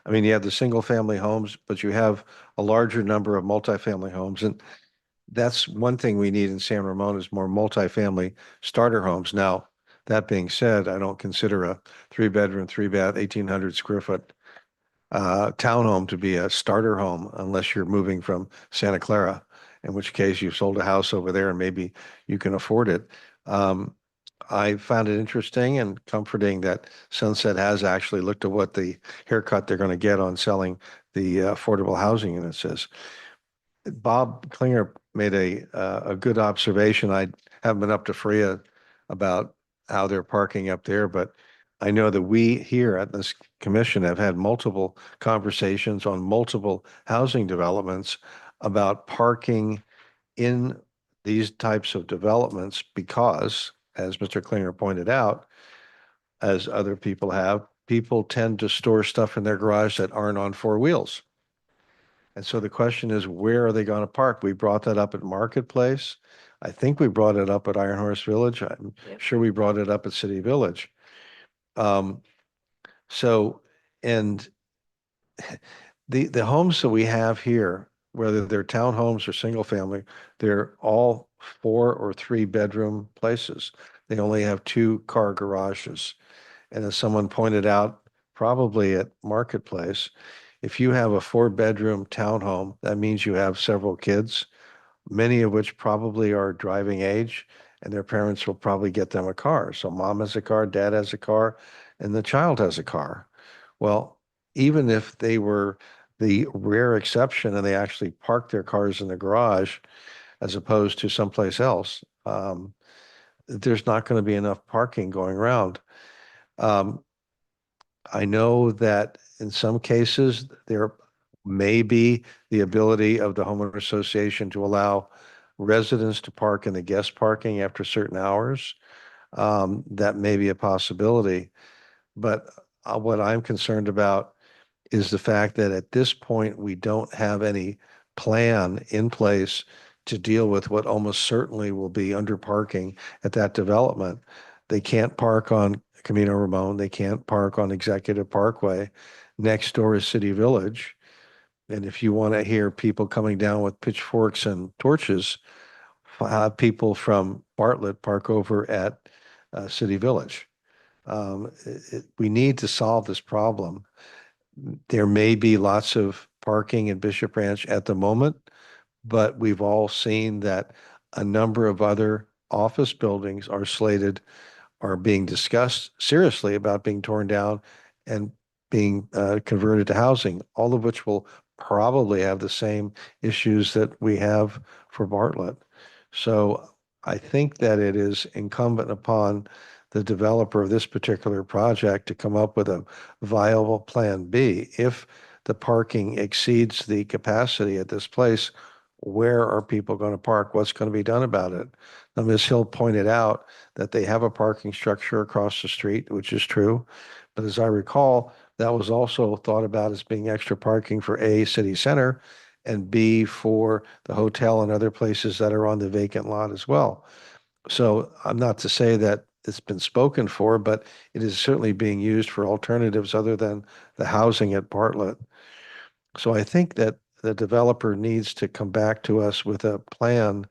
I mean, you have the single family homes, but you have a larger number of multifamily homes. And that's one thing we need in San Ramon is more multifamily starter homes. Now, that being said, I don't consider a 3-bedroom, 3-bath, 1,800 square foot townhome to be a starter home unless you're moving from Santa Clara, in which case you've sold a house over there and maybe you can afford it. I found it interesting and comforting that Sunset has actually looked at what the haircut they're going to get on selling the affordable housing units is. Bob Klinger made a good observation. I haven't been up to Freya about how they're parking up there, but I know that we here at this commission have had multiple conversations on multiple housing developments about parking in these types of developments because, as Mr. Klinger pointed out, as other people have, people tend to store stuff in their garage that aren't on 4 wheels. And so the question is, where are they going to park? We brought that up at Marketplace. I think we brought it up at Iron Horse Village. I'm Yep. sure we brought it up at City Village. So, and the homes that we have here, whether they're townhomes or single family, they're all 4 or 3-bedroom places. They only have 2-car garages. And as someone pointed out, probably at Marketplace, if you have a 4-bedroom townhome, that means you have several kids, many of which probably are driving age, and their parents will probably get them a car. So mom has a car, dad has a car, and the child has a car. Well, even if they were the rare exception and they actually park their cars in the garage as opposed to someplace else, there's not going to be enough parking going around. I know that in some cases, there may be the ability of the homeowner association to allow residents to park in the guest parking after certain hours. That may be a possibility. But what I'm concerned about is the fact that at this point, we don't have any plan in place to deal with what almost certainly will be under parking at that development. They can't park on Camino Ramon. They can't park on Executive Parkway. Next door is City Village. And if you want to hear people coming down with pitchforks and torches, people from Bartlett park over at City Village. We need to solve this problem. There may be lots of parking in Bishop Ranch at the moment, but we've all seen that a number of other office buildings are being discussed seriously about being torn down and being converted to housing, all of which will probably have the same issues that we have for Bartlett. So I think that it is incumbent upon the developer of this particular project to come up with a viable plan B. If the parking exceeds the capacity at this place, where are people going to park? What's going to be done about it? Now, Ms. Hill pointed out that they have a parking structure across the street, which is true. But as I recall, that was also thought about as being extra parking for A, city center, and B, for the hotel and other places that are on the vacant lot as well. So I'm not to say that it's been spoken for, but it is certainly being used for alternatives other than the housing at Bartlett. So I think that the developer needs to come back to us with a plan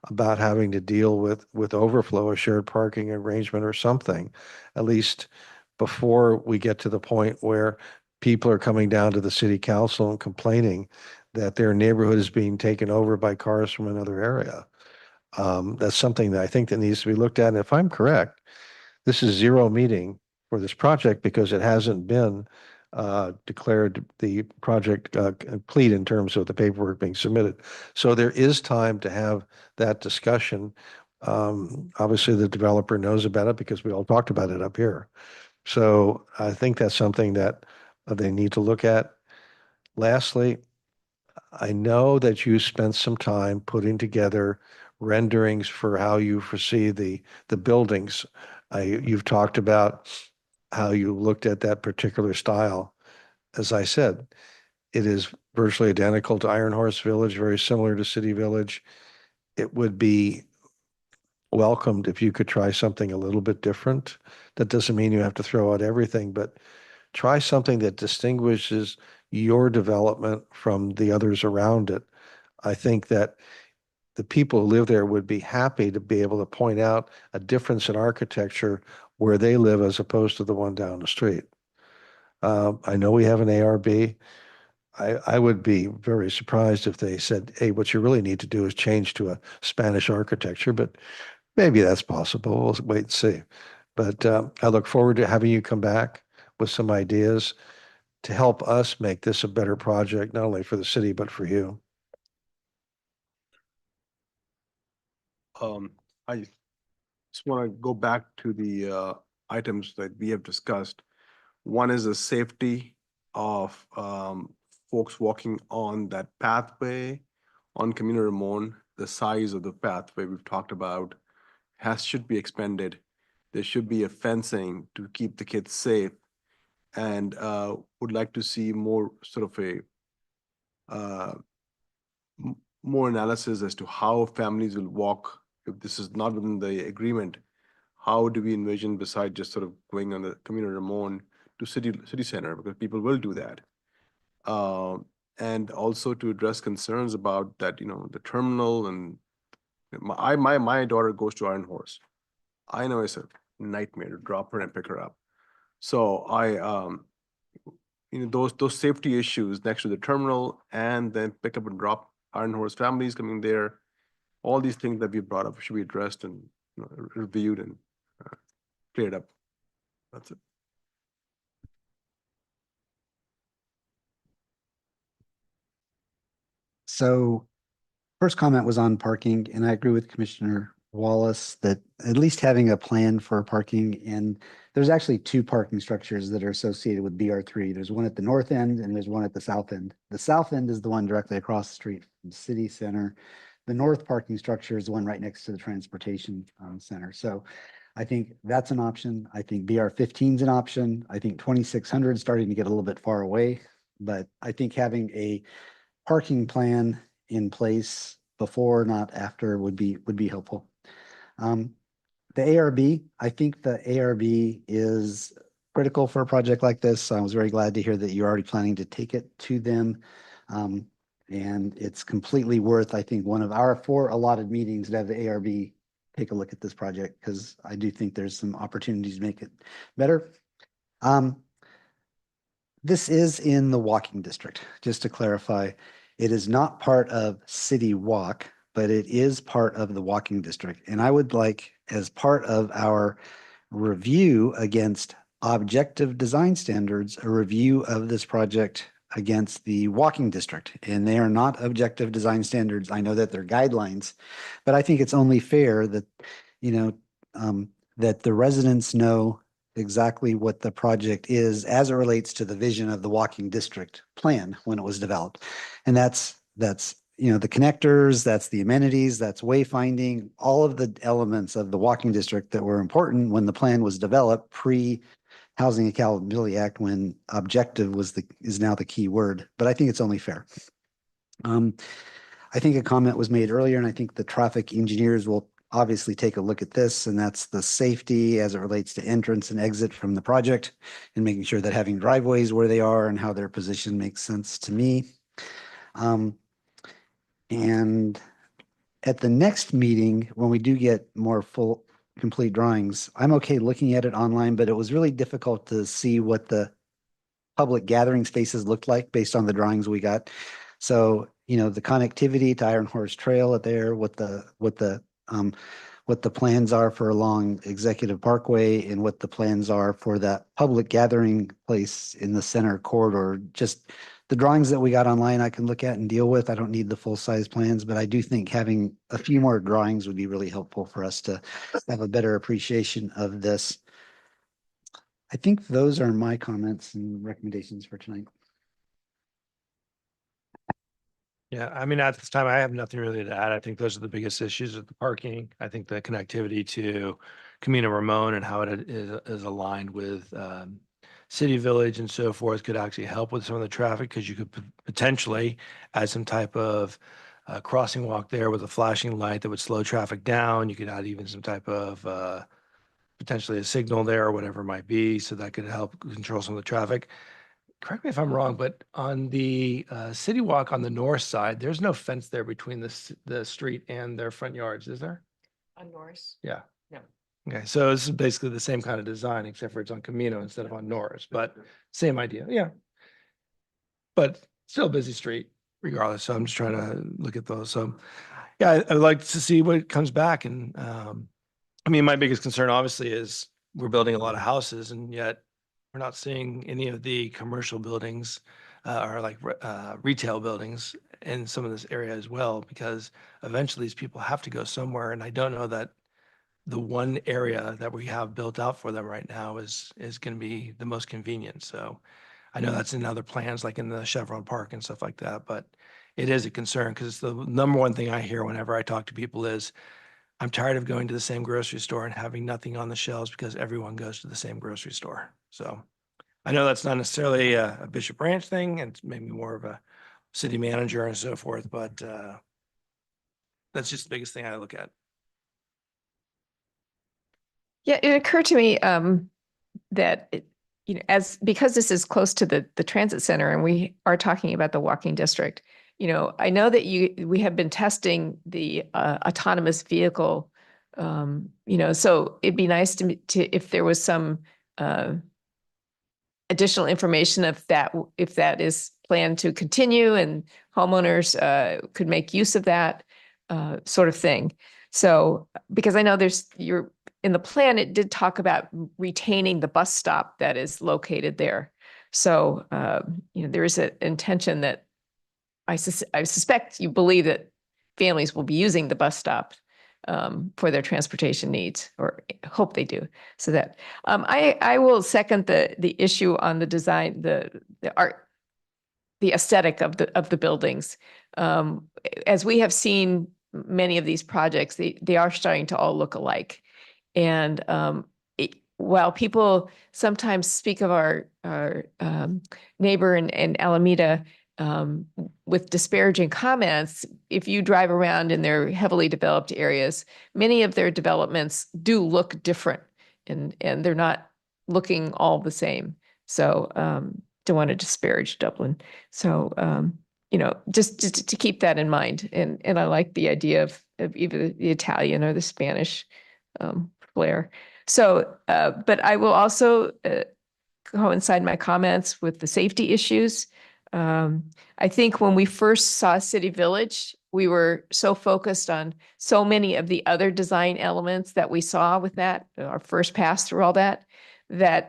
about having to deal with overflow, a shared parking arrangement or something, at least before we get to the point where people are coming down to the city council and complaining that their neighborhood is being taken over by cars from another area. That's something that I think that needs to be looked at. And if I'm correct, this is zero meeting for this project because it hasn't been declared the project complete in terms of the paperwork being submitted. So there is time to have that discussion. Obviously, the developer knows about it because we all talked about it up here. So I think that's something that they need to look at. Lastly, I know that you spent some time putting together renderings for how you foresee the buildings You've talked about how you looked at that particular style. As I said, it is virtually identical to Iron Horse Village, very similar to City Village. It would be welcomed if you could try something a little bit different. That doesn't mean you have to throw out everything, but try something that distinguishes your development from the others around it. I think that the people who live there would be happy to be able to point out a difference in architecture where they live as opposed to the one down the street. I know we have an ARB. I would be very surprised if they said, hey, what you really need to do is change to a Spanish architecture, but maybe that's possible. We'll wait and see. But I look forward to having you come back with some ideas to help us make this a better project, not only for the city, but for you. I just want to go back to the items that we have discussed. One is the safety of folks walking on that pathway on Community Ramon. The size of the pathway we've talked about should be expanded. There should be a fencing to keep the kids safe, and would like to see more sort of a more analysis as to how families will walk if this is not within the agreement. How do we envision, beside just sort of going on the Community Ramon to city center, because people will do that. And also to address concerns about that, the terminal, and my daughter goes to Iron Horse. I know it's a nightmare to drop her and pick her up. So those safety issues next to the terminal, and then pick up and drop Iron Horse families coming there, all these things that we brought up should be addressed and reviewed and cleared up. That's it. So first comment was on parking, and I agree with Commissioner Wallace that at least having a plan for parking, and there's actually two parking structures that are associated with BR3. There's one at the north end and there's one at the south end. The south end is the one directly across the street from City Center. The north parking structure is the one right next to the transportation center. So I think that's an option. I think BR15 is an option. I think 2600 is starting to get a little bit far away, but I think having a parking plan in place before, not after, would be helpful. The ARB, I think the ARB is critical for a project like this. So I was very glad to hear that you're already planning to take it to them. And it's completely worth, I think, one of our 4 allotted meetings to have the ARB take a look at this project, because I do think there's some opportunities to make it better. This is in the walking district, just to clarify. It is not part of City Walk, but it is part of the walking district. And I would like, as part of our review against objective design standards, a review of this project against the walking district. And they are not objective design standards. I know that they're guidelines, but I think it's only fair that, that the residents know exactly what the project is as it relates to the vision of the walking district plan when it was developed. And that's the connectors, that's the amenities, that's wayfinding, all of the elements of the walking district that were important when the plan was developed pre-Housing Accountability Act, when objective is now the key word. But I think it's only fair. I think a comment was made earlier, and I think the traffic engineers will obviously take a look at this, and that's the safety as it relates to entrance and exit from the project, and making sure that having driveways where they are and how they're positioned makes sense to me. And at the next meeting, when we do get more full, complete drawings, I'm okay looking at it online, but it was really difficult to see what the public gathering spaces looked like based on the drawings we got. So, the connectivity to Iron Horse Trail at there, what the plans are for along Executive Parkway, and what the plans are for that public gathering place in the center corridor. Just the drawings that we got online, I can look at and deal with. I don't need the full size plans, but I do think having a few more drawings would be really helpful for us to have a better appreciation of this. I think those are my comments and recommendations for tonight. Yeah, I mean, at this time, I have nothing really to add. I think those are the biggest issues with the parking. I think the connectivity to Camino Ramon and how it is aligned with City Village and so forth could actually help with some of the traffic because you could potentially add some type of crossing walk there with a flashing light that would slow traffic down. You could add even some type of potentially a signal there or whatever it might be, so that could help control some of the traffic. Correct me if I'm wrong, but on the City Walk on the north side, there's no fence there between the street and their front yards, is there? On Norris? Yeah. No. Okay, so this is basically the same kind of design, except for it's on Camino instead of on Norris, but same idea, yeah. But still a busy street regardless, so I'm just trying to look at those. So, yeah, I'd like to see what comes back. And I mean, my biggest concern obviously is we're building a lot of houses and yet we're not seeing any of the commercial buildings or like retail buildings in some of this area as well, because eventually these people have to go somewhere. And I don't know that the one area that we have built out for them right now is going to be the most convenient. So I know that's in other plans, like in the Chevron Park and stuff like that, but it is a concern because the number one thing I hear whenever I talk to people is, I'm tired of going to the same grocery store and having nothing on the shelves because everyone goes to the same grocery store. So I know that's not necessarily a Bishop Branch thing, and it's maybe more of a city manager and so forth, but that's just the biggest thing I look at. Yeah, it occurred to me that because this is close to the transit center and we are talking about the walking district, I know that we have been testing the autonomous vehicle, so it'd be nice to if there was some additional information if that is planned to continue and homeowners could make use of that sort of thing. So, because I know you're in the plan, it did talk about retaining the bus stop that is located there. So, there is an intention that I suspect you believe that families will be using the bus stop for their transportation needs, or hope they do. So that I will second the issue on the design, the art, the aesthetic of the buildings. As we have seen many of these projects, they are starting to all look alike. And while people sometimes speak of our neighbor in Alameda with disparaging comments, if you drive around in their heavily developed areas, many of their developments do look different, and they're not looking all the same. So don't want to disparage Dublin. So just to keep that in mind. And I like the idea of either the Italian or the Spanish flair. So, but I will also coincide my comments with the safety issues. I think when we first saw City Village, we were so focused on so many of the other design elements that we saw with that, our first pass through all that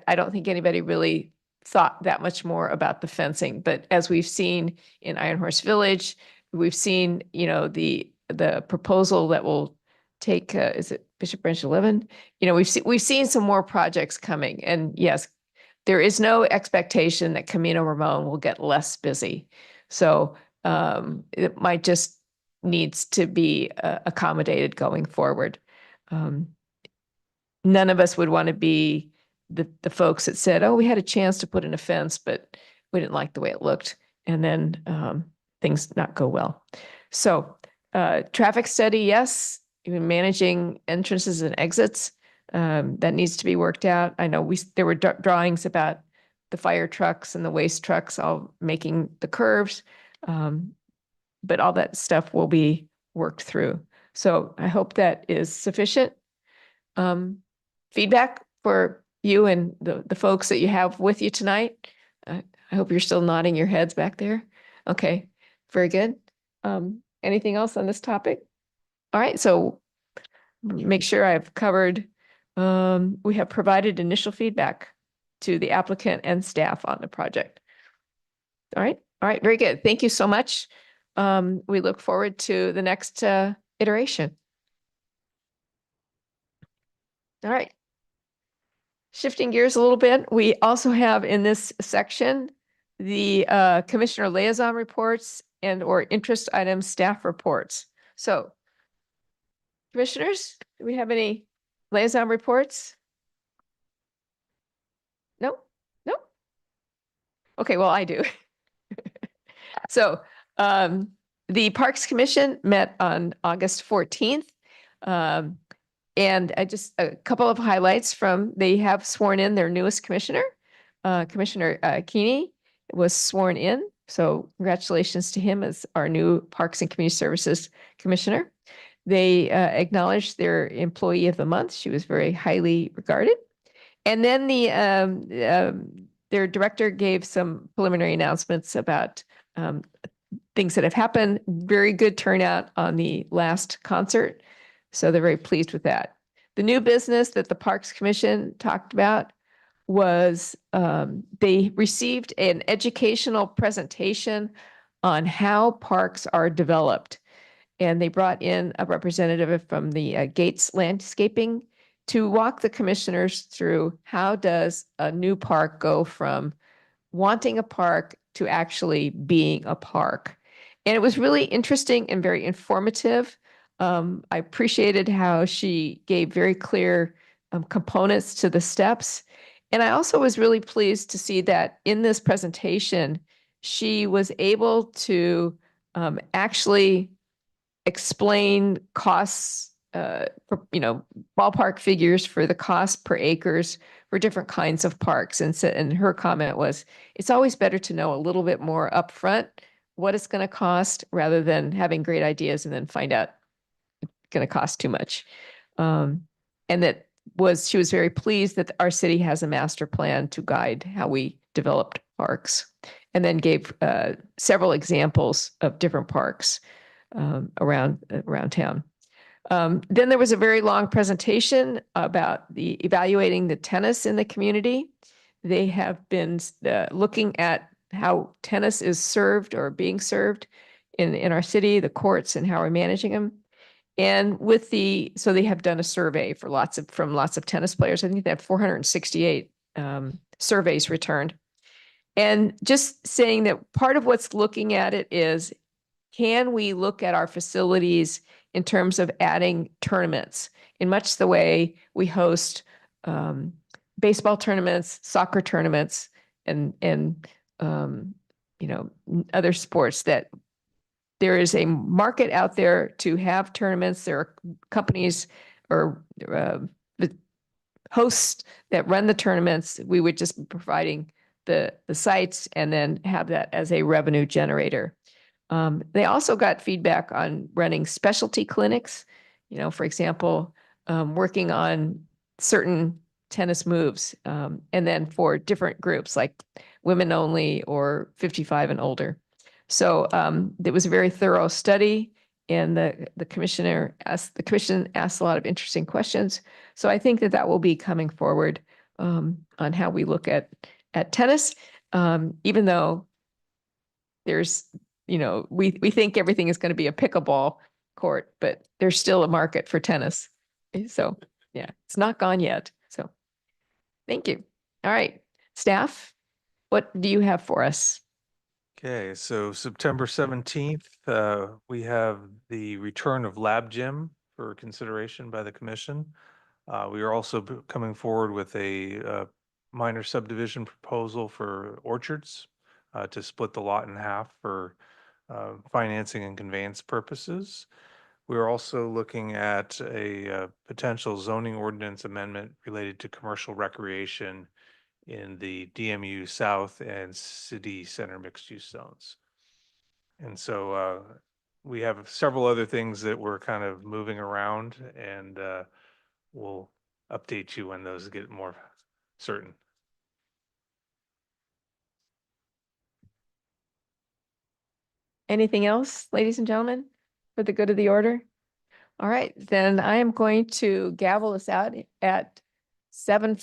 I don't think anybody really thought that much more about the fencing. But as we've seen in Iron Horse Village, we've seen, the proposal that will take, is it Bishop Branch 11? We've seen some more projects coming, and yes, there is no expectation that Camino Ramon will get less busy. So it might just needs to be accommodated going forward. None of us would want to be the folks that said, oh, we had a chance to put in a fence, but we didn't like the way it looked. And then things not go well. So traffic study, yes. Even managing entrances and exits, that needs to be worked out. I know there were drawings about the fire trucks and the waste trucks all making the curves, but all that stuff will be worked through. So I hope that is sufficient feedback for you and the folks that you have with you tonight. I hope you're still nodding your heads back there. Okay, very good. Anything else on this topic? All right, so make sure I've covered, we have provided initial feedback to the applicant and staff on the project. All right, very good. Thank you so much. We look forward to the next iteration. All right. Shifting gears a little bit, we also have in this section the commissioner liaison reports and or interest items, staff reports. So commissioners, do we have any liaison reports? No? No? Okay, well, I do. So the Parks Commission met on August 14th. And I just, a couple of highlights from, they have sworn in their newest commissioner. Commissioner Keeney was sworn in. So congratulations to him as our new Parks and Community Services Commissioner. They acknowledged their Employee of the Month. She was very highly regarded. And then their director gave some preliminary announcements about things that have happened. Very good turnout on the last concert. So they're very pleased with that. The new business that the Parks Commission talked about was they received an educational presentation on how parks are developed. And they brought in a representative from the Gates Landscaping to walk the commissioners through how does a new park go from wanting a park to actually being a park. And it was really interesting and very informative. I appreciated how she gave very clear components to the steps. And I also was really pleased to see that in this presentation, she was able to actually explain costs, ballpark figures for the cost per acres for different kinds of parks. And her comment was, it's always better to know a little bit more upfront what it's going to cost rather than having great ideas and then find out it's going to cost too much. And she was very pleased that our city has a master plan to guide how we developed parks, and then gave several examples of different parks around town. Then there was a very long presentation about evaluating the tennis in the community. They have been looking at how tennis is served or being served in our city, the courts, and how we're managing them. And so they have done a survey from lots of tennis players. I think they have 468 surveys returned. And just saying that part of what's looking at it is, can we look at our facilities in terms of adding tournaments in much the way we host baseball tournaments, soccer tournaments, and other sports, that there is a market out there to have tournaments. There are companies or the hosts that run the tournaments. We would just be providing the sites and then have that as a revenue generator. They also got feedback on running specialty clinics, for example, working on certain tennis moves, and then for different groups like women only or 55 and older. So it was a very thorough study, and the commission asked a lot of interesting questions. So I think that will be coming forward on how we look at tennis, even though there's, we think everything is going to be a pickleball court, but there's still a market for tennis. So yeah, it's not gone yet. So thank you. All right, staff, what do you have for us? Okay, so September 17th, we have the return of Lab Gym for consideration by the commission. We are also coming forward with a minor subdivision proposal for orchards to split the lot in half for financing and conveyance purposes. We're also looking at a potential zoning ordinance amendment related to commercial recreation in the DMU South and City Center mixed-use zones. And so we have several other things that we're kind of moving around, and we'll update you when those get more certain. Anything else, ladies and gentlemen, for the good of the order? All right, then I am going to gavel us out at 7:00.